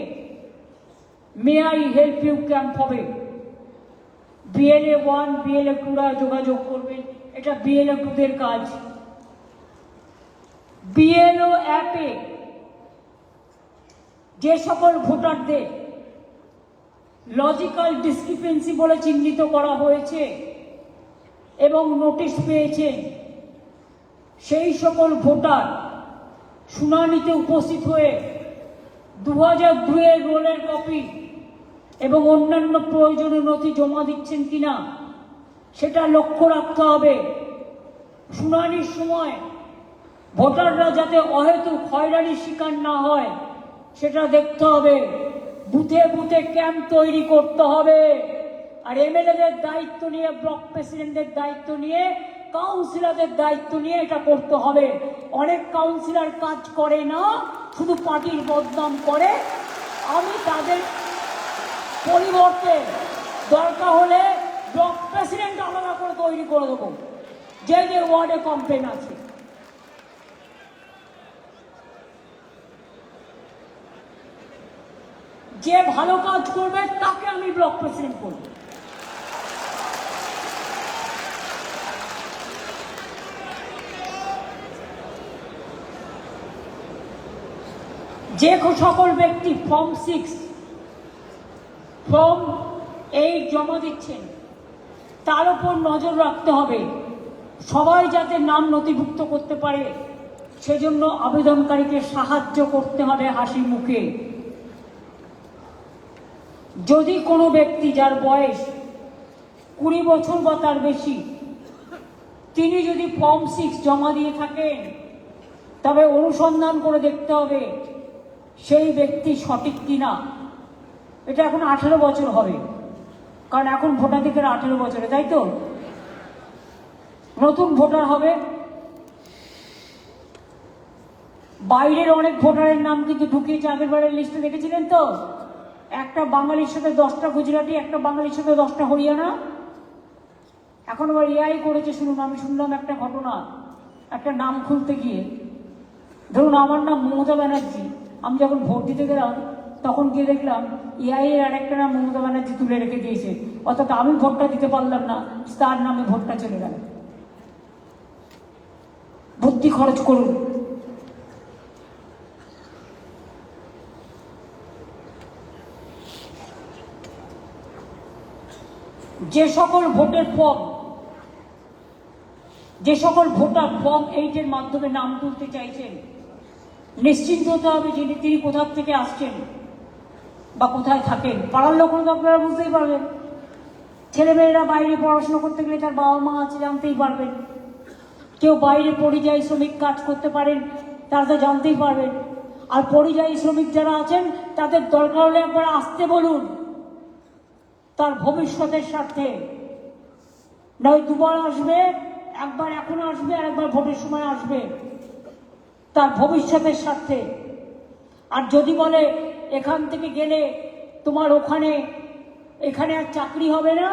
may I help you camp হবে। বিএলএ 1 বিএলএ 2রা যোগাযোগ করবেন, এটা বিএলএ 2দের কাজ। বিএলও অ্যাপে যে সকল ভোটারদের লজিক্যাল ডিসক্রিপেন্সি বলে চিহ্নিত করা হয়েছে এবং নোটিশ পেয়েছে সেই সকল ভোটার শুনানিতে উপস্থিত হয়ে 2002 রোলের কপি এবং অন্যান্য প্রয়োজনীয় নথি জমা দিচ্ছেন কিনা সেটা লক্ষ্য রাখতে হবে। শুনানির সময় ভোটাররা যাতে অহেতুক হয়রানির শিকার না হয় সেটা দেখতে হবে। বুথে বুথে ক্যাম্প তৈরি করতে হবে। আর এমএলএদের দায়িত্ব নিয়ে, ব্লক প্রেসিডেন্টদের দায়িত্ব নিয়ে, কাউন্সিলরদের দায়িত্ব নিয়ে এটা করতে হবে। অনেক কাউন্সিলর কাজ করে না, শুধু পার্টির বদনাম করে। আমি তাদের পরিবর্তে দরকার হলে ব্লক প্রেসিডেন্ট আলাদা করে তৈরি করে দেবো, যে যে ওয়ার্ডে কমপ্লেন আছে। যে ভালো কাজ করবে তাকে আমি ব্লক প্রেসিডেন্ট করব। যে সকল ব্যক্তি ফর্ম 6 ফর্ম 8 জমা দিচ্ছেন তার উপর নজর রাখতে হবে, সবাই যাতে নাম নথিভুক্ত করতে পারে সেজন্য আবেদনকারীকে সাহায্য করতে হবে হাসি মুখে। যদি কোনো ব্যক্তি যার বয়স 20 বছর বা তার বেশি তিনি যদি ফর্ম 6 জমা দিয়ে থাকেন তবে অনুসন্ধান করে দেখতে হবে সেই ব্যক্তি সঠিক কিনা। এটা এখন 18 বছর হবে, কারণ এখন ভোটাধিকার 18 বছরে, তাই তো? নতুন ভোটার হবে। বাইরের অনেক ভোটারের নাম কিন্তু ঢুকিয়েছে আগের বারের লিস্টে, দেখেছিলেন তো? একটা বাঙালির সাথে 10টা গুজরাটি, একটা বাঙালির সাথে 10টা হরিয়ানা। এখন আবার এআই করেছে। শুনুন, আমি শুনলাম একটা ঘটনা, একটা নাম খুলতে গিয়ে, ধরুন আমার নাম মমতা ব্যানার্জি, আমি যখন ভোট দিতে গেলাম তখন গিয়ে দেখলাম এআই এর আরেকটা নাম মমতা ব্যানার্জি তুলে রেখে দিয়েছে, অর্থাৎ আমি ভোটটা দিতে পারলাম না, তার নামে ভোটটা চলে গেল। বুদ্ধি খরচ করুন। যে সকল ভোটের ফর্ম, যে সকল ভোটার ফর্ম 8-এর মাধ্যমে নাম তুলতে চাইছেন, নিশ্চিন্ত হতে হবে যে তিনি কোথা থেকে আসছেন বা কোথায় থাকেন। পাড়ার লোক তো আপনারা বুঝতেই পারবেন, ছেলেমেয়েরা বাইরে পড়াশোনা করতে গেলে তার বাবা মা আছে জানতেই পারবেন, কেউ বাইরে পরিযায়ী শ্রমিক কাজ করতে পারেন তারা তো জানতেই পারবেন। আর পরিযায়ী শ্রমিক যারা আছেন তাদের দরকার হলে একবার আসতে বলুন, তার ভবিষ্যতের স্বার্থে। নয় দুবার আসবে, একবার এখন আসবে আর একবার ভোটের সময় আসবে, তার ভবিষ্যতের স্বার্থে। আর যদি বলে এখান থেকে গেলে তোমার এখানে আর চাকরি হবে না,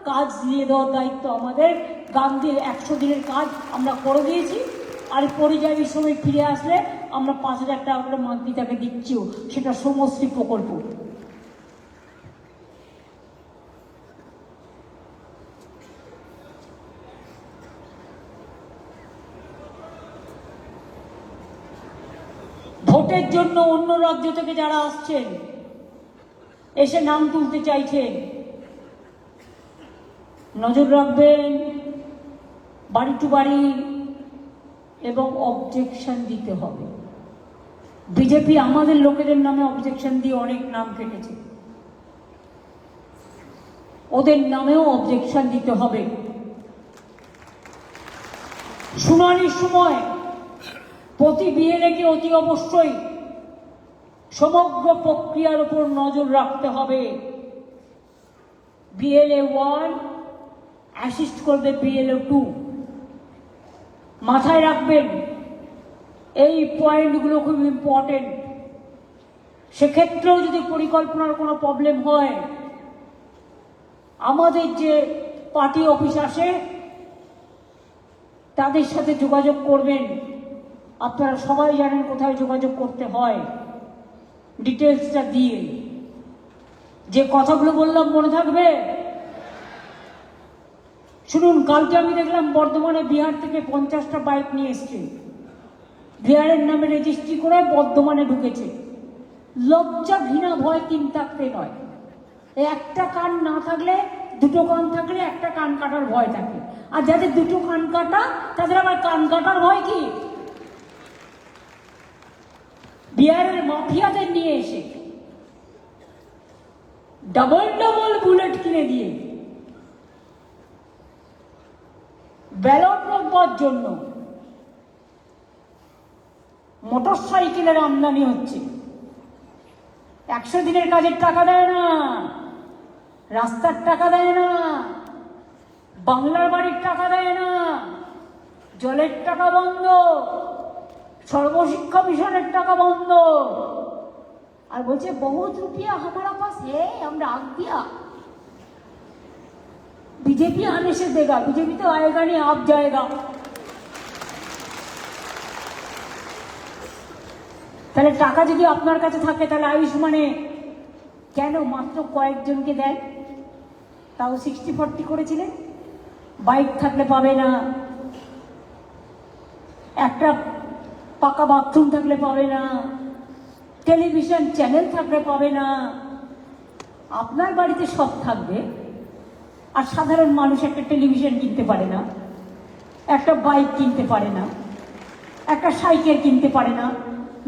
কাজ দিয়ে দেওয়ার দায়িত্ব আমাদের। গান্ধীর 100 দিনের কাজ আমরা করে দিয়েছি, আর পরিযায়ী শ্রমিক ফিরে আসলে আমরা 5,000 টাকা করে মান্থলি তাকে দিচ্ছিও, সেটা শ্রমশ্রী প্রকল্প। ভোটের জন্য অন্য রাজ্য থেকে যারা আসছেন, এসে নাম তুলতে চাইছেন, নজর রাখবেন বাড়ি টু বাড়ি এবং অবজেকশন দিতে হবে। বিজেপি আমাদের লোকেদের নামে অবজেকশন দিয়ে অনেক নাম কেটেছে, ওদের নামেও অবজেকশন দিতে হবে। শুনানির সময় প্রতি বিএলএকে অতি অবশ্যই সমগ্র প্রক্রিয়ার উপর নজর রাখতে হবে। বিএলএ 1 অ্যাসিস্ট করবে বিএলএ 2। মাথায় রাখবেন এই পয়েন্টগুলো খুব ইম্পর্টেন্ট। সেক্ষেত্রেও যদি পরিকল্পনার কোনো প্রবলেম হয়, আমাদের যে পার্টি অফিস আসে তাদের সাথে যোগাযোগ করবেন। আপনারা সবাই জানেন কোথায় যোগাযোগ করতে হয়, ডিটেলসটা দিয়ে। যে কথাগুলো বললাম মনে থাকবে? শুনুন, কালকে আমি দেখলাম বর্ধমানে বিহার থেকে 50টা বাইক নিয়ে এসছে, বিহারের নামে রেজিস্ট্রি করে বর্ধমানে ঢুকেছে। লজ্জা ঘৃণা ভয় 3 থাকতে নয়, একটা কান না থাকলে, 2টো কান থাকলে একটা কান কাটার ভয় থাকে। আর যাদের 2টো কান কাটা তাদের আবার কান কাটার ভয় কি? বিহারের মাফিয়াদের নিয়ে এসে ডবল বুলেট কিনে দিয়ে ব্যালট রোববার জন্য মোটরসাইকেলের আমদানি হচ্ছে। 100 দিনের কাজের টাকা দেয় না, রাস্তার টাকা দেয় না, বাংলার বাড়ির টাকা দেয় না, জলের টাকা বন্ধ, সর্বশিক্ষা মিশনের টাকা বন্ধ। আর বলছে বহুত রুপিয়া हमारा पास है, আমরা आग दिया। बीजेपी आने से देगा, बीजेपी तो आएगा नहीं, आप जाएगा। তাহলে টাকা যদি আপনার কাছে থাকে তাহলে আয়ুষ্মানে কেন মাত্র কয়েকজনকে দেন? তাও 60-40 করেছিলেন। বাইক থাকলে পাবে না, একটা পাকা বাথরুম থাকলে পাবে না, টেলিভিশন চ্যানেল থাকলে পাবে না। আপনার বাড়িতে সব থাকবে, আর সাধারণ মানুষ একটা টেলিভিশন কিনতে পারে না, একটা বাইক কিনতে পারে না, একটা সাইকেল কিনতে পারে না,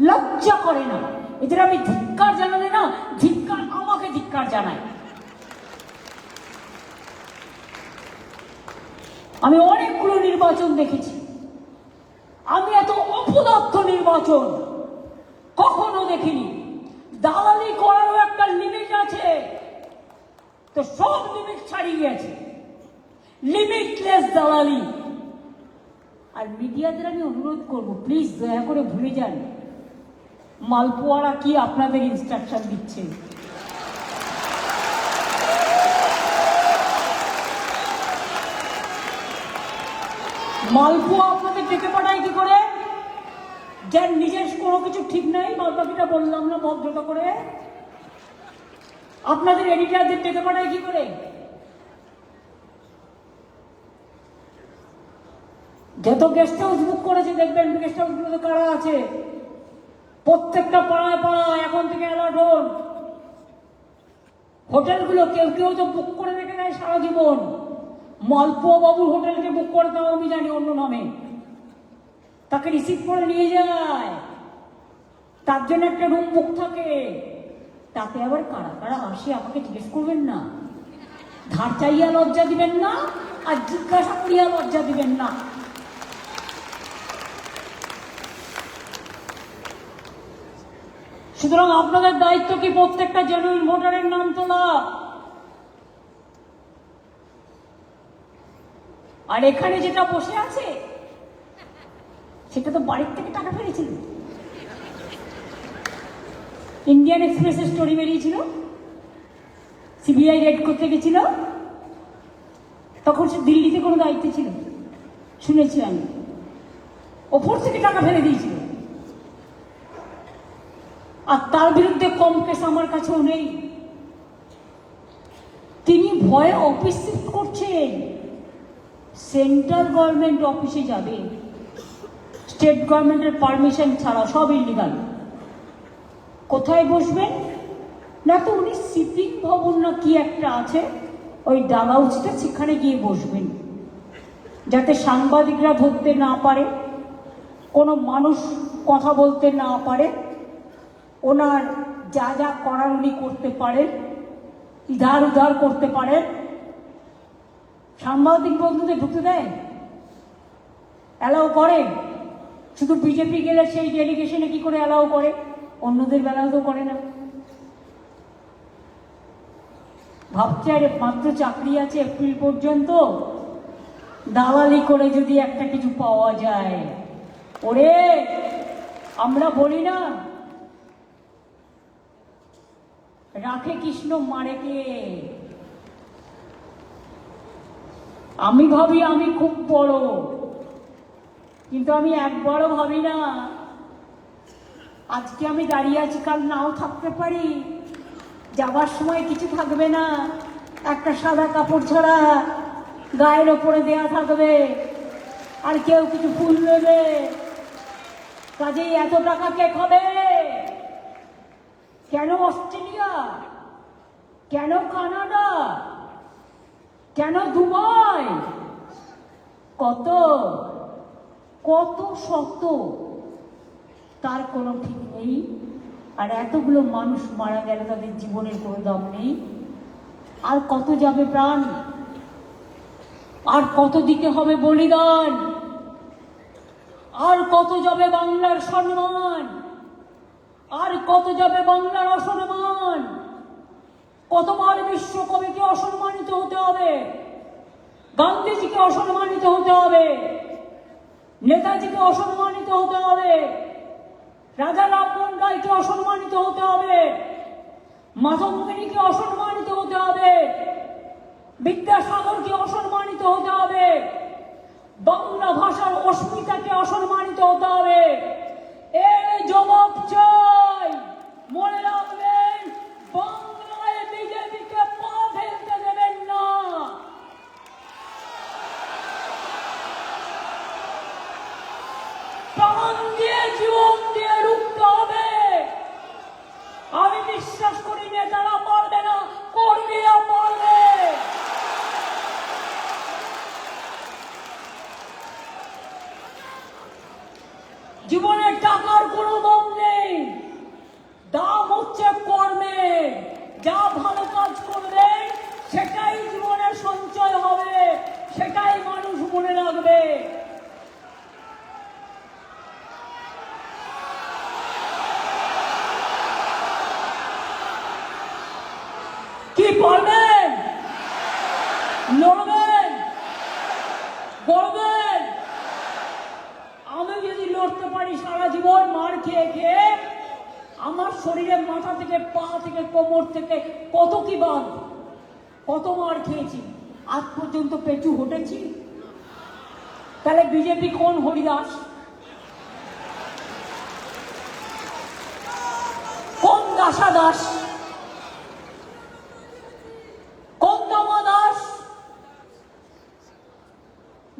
লজ্জা করে না। এদের আমি ধিক্কার জানালে না, ধিক্কার আমাকে ধিক্কার জানায়। আমি অনেকগুলো নির্বাচন দেখেছি, আমি এত অপদার্থ নির্বাচন কখনো দেখিনি। দালালি করারও একটা লিমিট আছে, তো সব লিমিট ছাড়িয়ে গেছে, লিমিটলেস দালালি। আর মিডিয়াদের আমি অনুরোধ করব, প্লিজ দয়া করে ভুলে যান মালপোয়ারা কি আপনাদের ইনস্ট্রাকশন দিচ্ছে। মালপোয়া আপনাদের ডেকে পাঠায় কি করে? যার নিজের কোনো কিছু ঠিক নাই, বাদবাকিটা বললাম না ভদ্রতা করে, আপনাদের এডিটারদের ডেকে পাঠায় কি করে? যত গেস্ট হাউস বুক করেছে দেখবেন গেস্ট হাউস গুলোতে কারা আছে, প্রত্যেকটা পাড়ায় পাড়ায় এখন থেকে অ্যালার্ট হন। হোটেলগুলো কেউ কেউ তো বুক করে রেখে দেয় সারা জীবন। মালপোয়া বাবুর হোটেলকে বুক করে দাও আমি জানি অন্য নামে, তাকে রিসিভ করে নিয়ে যায়, তার জন্য একটা রুম বুক থাকে। তাতে আবার কারা কারা আসে আমাকে জিজ্ঞেস করবেন না, ধার চাইয়া লজ্জা দিবেন না, আর জিজ্ঞাসা করিয়া লজ্জা দিবেন না। সুতরাং আপনাদের দায়িত্ব কি প্রত্যেকটা জেনুইন ভোটারের নাম তোলা। আর এখানে যেটা বসে আছে সেটা তো বাড়ির থেকে টাকা ফেলেছিল। ইন্ডিয়ান এক্সপ্রেসের স্টোরি বেরিয়েছিল, সিবিআই রেড করতে গেছিল, তখন সে দিল্লিতে কোনো দায়িত্ব ছিল শুনেছি আমি, ওপর থেকে টাকা ফেলে দিয়েছিল। আর তার বিরুদ্ধে কম কেস আমার কাছেও নেই। তিনি ভয়ে অফিস শিফট করছেন, সেন্ট্রাল গভর্নমেন্ট অফিসে যাবে স্টেট গভর্নমেন্টের পারমিশন ছাড়া, সব ইলিগাল। কোথায় বসবেন না, তো উনি সিপিং ভবন না কি একটা আছে ওই ডাগাউচটা, সেখানে গিয়ে বসবেন যাতে সাংবাদিকরা ধরতে না পারে, কোনো মানুষ কথা বলতে না পারে, ওনার যা যা করার উনি করতে পারেন, ইধার উধার করতে পারেন। সাংবাদিক বন্ধুদের ঢুকতে দেয়, অ্যালাউ করে? শুধু বিজেপি গেলে সেই ডেলিগেশনে কি করে অ্যালাউ করে, অন্যদের বেলাও তো করে না। ভাবছে আরে মাত্র চাকরি আছে এপ্রিল পর্যন্ত, দালালি করে যদি একটা কিছু পাওয়া যায়। ওরে আমরা বলি না রাখে কৃষ্ণ মারে কে। আমি ভাবি আমি খুব বড়, কিন্তু আমি একবারও ভাবি না আজকে আমি দাঁড়িয়ে আছি কাল নাও থাকতে পারি, যাবার সময় কিছু থাকবে না, একটা সাদা কাপড় ছাড়া গায়ের ওপরে দেয়া থাকবে, আর কেউ কিছু ফুল নেবে। কাজেই এত টাকা কে খাবে? কেন অস্ট্রেলিয়া, কেন কানাডা, কেন দুবাই? কত কত শত, তার কোনো ঠিক নেই। আর এতগুলো মানুষ মারা গেল, তাদের জীবনের কোনো দাম নেই। আর কত যাবে প্রাণ, আর কত দিতে হবে বলিদান, আর কত যাবে বাংলার সম্মান, আর কত যাবে বাংলার অসম্মান। কতবার বিশ্বকবিকে অসম্মানিত হতে হবে, গান্ধীজিকে অসম্মানিত হতে হবে, নেতাজিকে অসম্মানিত হতে হবে, রাজা রামমোহন রায়কে অসম্মানিত হতে হবে, মাধবমণিকে অসম্মানিত হতে হবে, বিদ্যাসাগরকে অসম্মানিত হতে হবে, বাংলা ভাষার অস্মিতাকে অসম্মানিত হতে হবে। এর জবাব চাই। মনে রাখবেন, বাংলায় বিজেপিকে পা ফেলতে দেবেন না। প্রাণ দিয়ে জীবন দিয়ে রুখতে হবে। আমি বিশ্বাস করি নেতারা পারবে না, কর্মীরা পারবে। জীবনের টাকার কোনো দাম নেই, দাম হচ্ছে কর্মে। যা ভালো কাজ করবেন সেটাই জীবনের সঞ্চয় হবে, সেটাই মানুষ মনে রাখবে। কি পারবেন? লড়বেন, গড়বেন। আমি যদি লড়তে পারি সারা জীবন মার খেয়ে খেয়ে, আমার শরীরের মাথা থেকে পা থেকে কোমর থেকে কত কি বাদ, কত মার খেয়েছি, আজ পর্যন্ত পেঁচু হটেছি। তাহলে বিজেপি কোন হরিদাস, কোন দাসা দাস?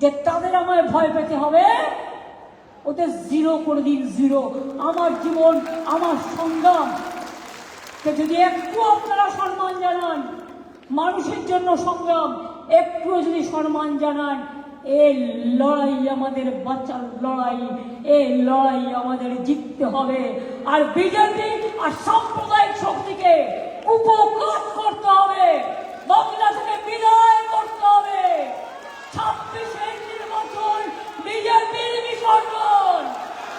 যে তাদের আমায় ভয় পেতে হবে, ওদের জিরো করে দিন, জিরো। আমার জীবন, আমার সংগ্রাম যদি একটু আপনারা সম্মান জানান, মানুষের জন্য সংগ্রাম একটু যদি সম্মান জানান, এই লড়াই আমাদের বাঁচার লড়াই, এই লড়াই আমাদের জিততে হবে। আর বিজেপি আর সাম্প্রদায়িক শক্তিকে উপকার করতে হবে, বাংলা থেকে বিদায় করতে হবে। 26-এর নির্বাচন বিজেপির বিসর্জন,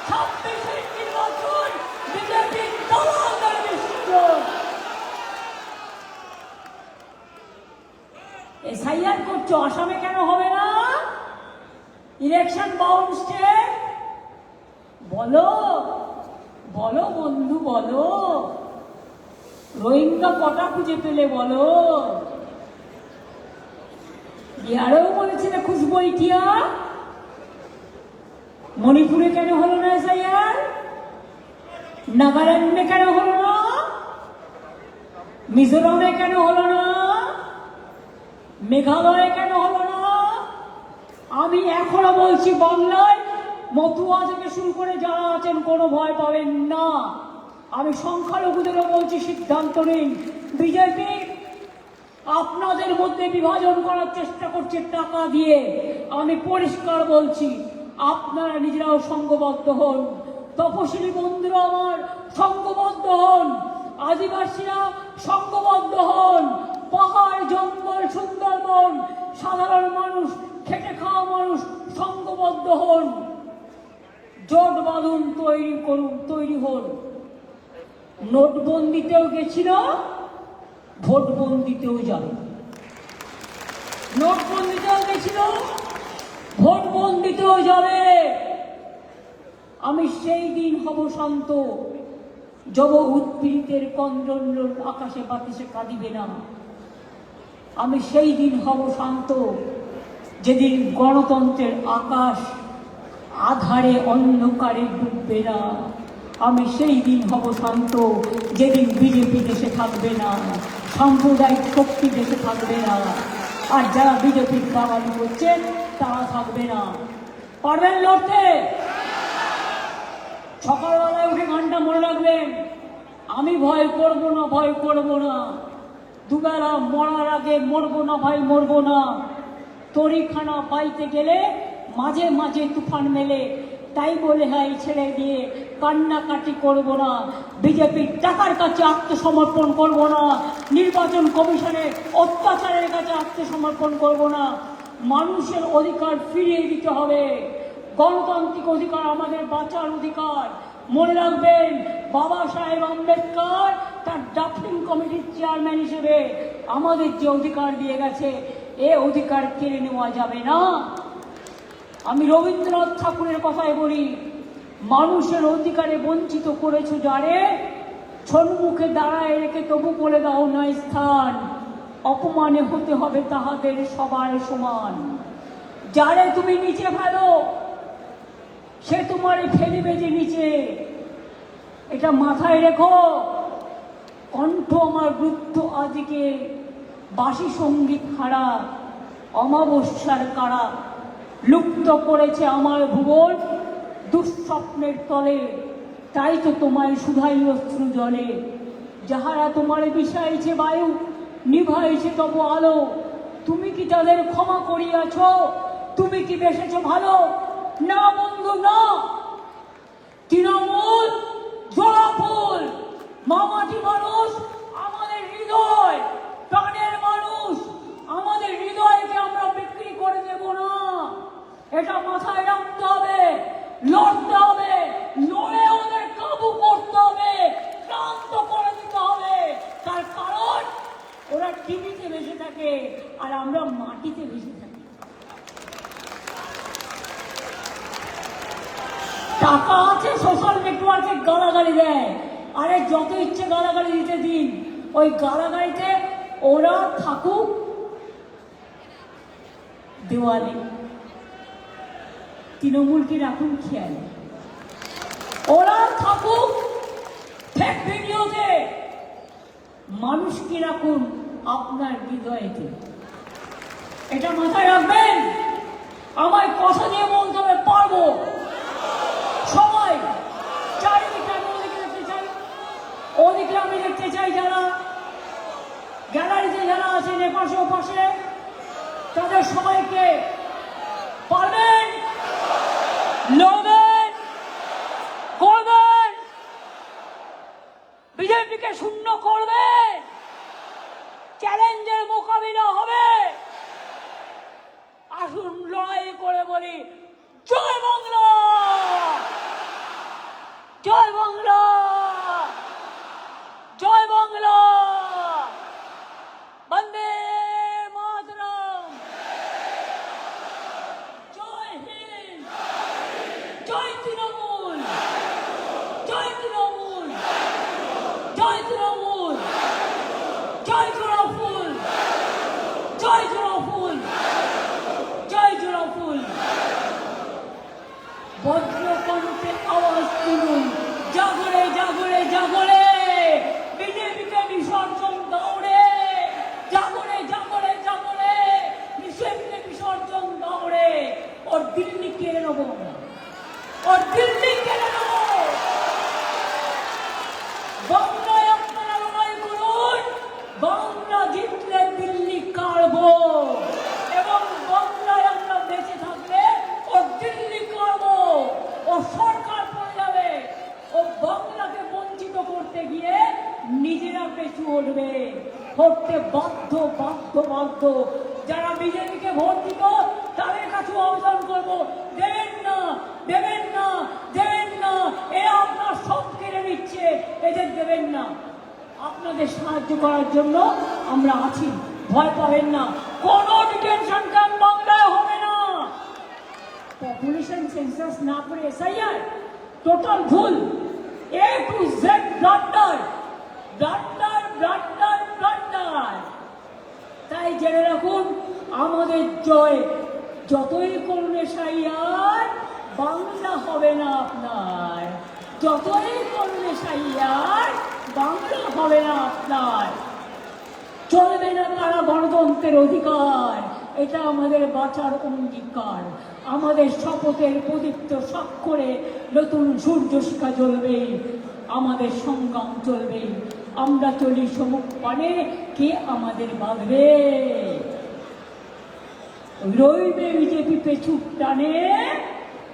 26-এর নির্বাচন বিজেপির দলালের বিসর্জন। এসআইআর করছো, আসামে কেন হবে না? Election bound state. বলো বলো বন্ধু, বলো রোহিঙ্গা কটা খুঁজে পেলে বলো। বিহারেও বলেছিল খুশবু ইটিয়া, মণিপুরে কেন হলো না এসআইআর? নাগাল্যান্ডে কেন হলো না? মিজোরামে কেন হলো না? মেঘালয়ে কেন হলো না? আমি এখনো বলছি, বাংলায় মতুয়া থেকে শুরু করে যারা আছেন কোনো ভয় পাবেন না। আমি সংখ্যালঘুদেরও বলছি, সিদ্ধান্ত নিন। বিজেপি আপনাদের মধ্যে বিভাজন করার চেষ্টা করছে টাকা দিয়ে। আমি পরিষ্কার বলছি, আপনারা নিজেরাও সংঘবদ্ধ হন। তপশিলি বন্ধুরা আমার সংঘবদ্ধ হন, আদিবাসীরা সংঘবদ্ধ হন, পাহাড় জঙ্গল সুন্দরবন সাধারণ মানুষ, খেটে খাওয়া মানুষ সংঘবদ্ধ হন। জোট বাঁধুন, তৈরি করুন, তৈরি হন। নোটবন্দিতেও গেছিল, ভোটবন্দিতেও যাবে। নোটবন্দিতেও গেছিল, ভোটবন্দিতেও যাবে। আমি সেই দিন হব শান্ত, যব উৎপীড়িতের কন্দল আকাশে বাতাসে কাঁদিবে না। আমি সেই দিন হব শান্ত, যেদিন গণতন্ত্রের আকাশ আধারে অন্ধকারে ডুববে না। আমি সেই দিন হব শান্ত, যেদিন বিজেপি দেশে থাকবে না, সাম্প্রদায়িক শক্তি দেশে থাকবে না, আর যারা বিজেপির দালালি করছে তারা থাকবে না। পারবেন লড়তে? সকালবেলায় উঠে গানটা মনে রাখবেন, আমি ভয় করবো না, ভয় করবো না। দুবেলা মরার আগে মরবো না ভাই, মরবো না। তরিখানা পাইতে গেলে মাঝে মাঝে তুফান মেলে, তাই বলে হাই ছেড়ে দিয়ে কান্নাকাটি করব না। বিজেপির টাকার কাছে আত্মসমর্পণ করব না, নির্বাচন কমিশনের অত্যাচারের কাছে আত্মসমর্পণ করব না। মানুষের অধিকার ফিরিয়ে দিতে হবে। গণতান্ত্রিক অধিকার আমাদের বাঁচার অধিকার। মনে রাখবেন, বাবা সাহেব আম্বেদকর তার ড্রাফটিং কমিটির চেয়ারম্যান হিসেবে আমাদের যে অধিকার দিয়ে গেছে, এ অধিকার কেড়ে নেওয়া যাবে না। আমি রবীন্দ্রনাথ ঠাকুরের কথাই বলি, মানুষের অধিকারে বঞ্চিত করেছো যারে, সম্মুখে দাঁড়ায় রেখে তবু বলে দাও না স্থান। অপমানে হতে হবে তাহাদের সবার সমান। যারে তুমি নিচে ফেলো, সে তোমার ফেলিবে যে নিচে। এটা মাথায় রেখো। কণ্ঠ আমার বৃদ্ধ আজকে বাসি সঙ্গীত হারা, অমাবস্যার কারা লুপ্ত করেছে আমার ভুবন দুঃস্বপ্নের তলে। তাই তো তোমায় শুধাই অশ্রু জলে। যাহারা তোমার বিষাইছে বায়ু, নিভাইছে তবু আলো, তুমি কি তাদের ক্ষমা করিয়াছ? তুমি কি বেসেছ ভালো? না বন্ধু না। তৃণমূল জোড়া ফুল, মামাটি মানুষ আমাদের হৃদয়, প্রাণের মানুষ আমাদের হৃদয়কে আমরা বিক্রি করে দেব না। এটা মাথায় রাখতে হবে। লড়তে হবে, লড়ে ওদের কাবু করতে হবে, ক্লান্ত করে দিতে হবে। তার কারণ ওরা টিভিতে বেঁচে থাকে আর আমরা মাটিতে বেঁচে থাকি। টাকা আছে, সোশ্যাল নেটওয়ার্কে গালাগালি দেয়। আরে যত ইচ্ছে গালাগালি দিতে দিন, ওই গালাগালিতে ওরা থাকুক দেওয়ালে, তৃণমূলকে রাখুন খেয়ালে। ওরা থাকুক ফেক ভিডিওতে, মানুষকে রাখুন আপনার হৃদয়েতে। এটা মাথায় রাখবেন। আমায় কথা দিয়ে বলতে হবে পারবো। সবাই চারিদিকে আমি ওদিকে দেখতে চাই, ওদিকে আমি দেখতে চাই যারা গ্যালারিতে যারা আছেন এপাশে ওপাশে, তাদের সবাইকে পারবেন, লড়বেন, করবেন, বিজেপিকে শূন্য করবে, চ্যালেঞ্জের মোকাবিলা হবে। আসুন লড়াই করে বলি জয় বাংলা, জয় বাংলা, জয় বাংলা, বন্দে মাতরম, জয় হিন্দ, জয় তৃণমূল, জয় তৃণমূল, জয় তৃণমূল, জয় জোড়াফুল, জয় জোড়াফুল, জয় জোড়াফুল। বজ্রকণ্ঠে আওয়াজ তুলুন, জাগরে জাগরে জাগরে, বিজেপিকে বিসর্জন দৌড়ে, জাগরে জাগরে জাগরে, বিজেপিকে বিসর্জন দৌড়ে। ওর দিল্লি কেড়ে নেবো আমরা, ওর দিল্লি কেড়ে নেবো। বাংলায় আপনারা লড়াই করুন, বাংলা জিতলে দিল্লি কাড়বো, এবং বাংলায় আমরা বেঁচে থাকলে ও দিল্লি কাড়বো। ও সরকার পড়ে যাবে, ও বাংলাকে বঞ্চিত করতে গিয়ে নিজেরা পেছু উঠবে, করতে বাধ্য বাধ্য বাধ্য। যারা বিজেপিকে ভোট দিত তাদের কাছে আবেদন করবো, দেবেন না, দেবেন না, দেবেন না, এরা আপনার সব কেড়ে নিচ্ছে, এদের দেবেন না। আপনাদের সাহায্য করার জন্য আমরা আছি, ভয় পাবেন না। কোন ডিটেনশন ক্যাম্প বাংলায় হবে না। পপুলেশন সেন্সাস না করে এসআইআর টোটাল ভুল, A to Z blunder, blunder, blunder, blunder. তাই জেনে রাখুন, আমাদের জয়। যতই করুন এসআইআর, বাংলা হবে না আপনার। যতই করুন এসআইআর, বাংলা হবে না আপনার। চলবে না তারা গণতন্ত্রের অধিকার, এটা আমাদের বাঁচার অঙ্গীকার। আমাদের শপথের প্রদীপ্ত স্বাক্ষরে নতুন সূর্য শিখা জ্বলবে, আমাদের সংগ্রাম চলবে। আমরা চলি সমুখ পানে, কে আমাদের বাঁধবে? রইবে বিজেপি পেছু টানে,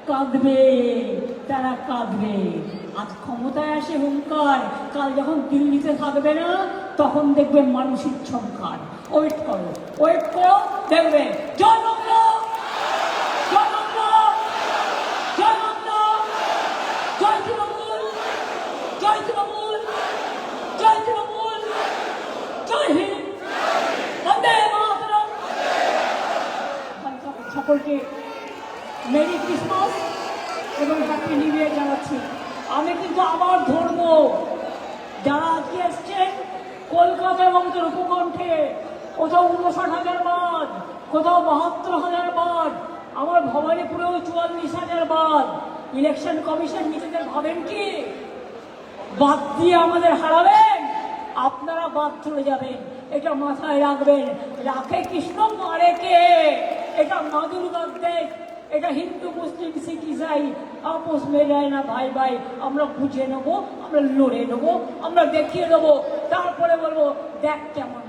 কাঁদবে, তারা কাঁদবে। আজ ক্ষমতায় আসে হুঙ্কার, কাল যখন দিল্লিতে থাকবে না তখন দেখবে মানুষের সংখ্যার। ওয়েট করো, ওয়েট করো, দেখবে। জয় বাংলা, জয় বাংলা, জয় বাংলা, জয় তৃণমূল, জয় তৃণমূল, জয় তৃণমূল, জয় হিন্দ, বন্দে মাতরম। সকলকে মেরি ক্রিসমাস এবং হ্যাপি নিউ ইয়ার জানাচ্ছি। আমি কিন্তু আবার ধরবো, যারা আজকে এসছেন কলকাতা এবং তার উপকণ্ঠে, কোথাও 59,000 বাদ, কোথাও 72,000 বাদ, আমার ভবানীপুরেও 44,000 বাদ। ইলেকশন কমিশন নিজেদের ভাবেন কি বাদ দিয়ে আমাদের হারাবেন? আপনারা বাদ চলে যাবেন, এটা মাথায় রাখবেন। রাখে কৃষ্ণ, মারে কে? এটা মা দুর্গার দেশ, এটা হিন্দু মুসলিম শিখ ইসাই আপোষ মেলায় না ভাই ভাই। আমরা বুঝে নেবো, আমরা লড়ে নেবো, আমরা দেখিয়ে দেবো, তারপরে বলবো দেখ কেমন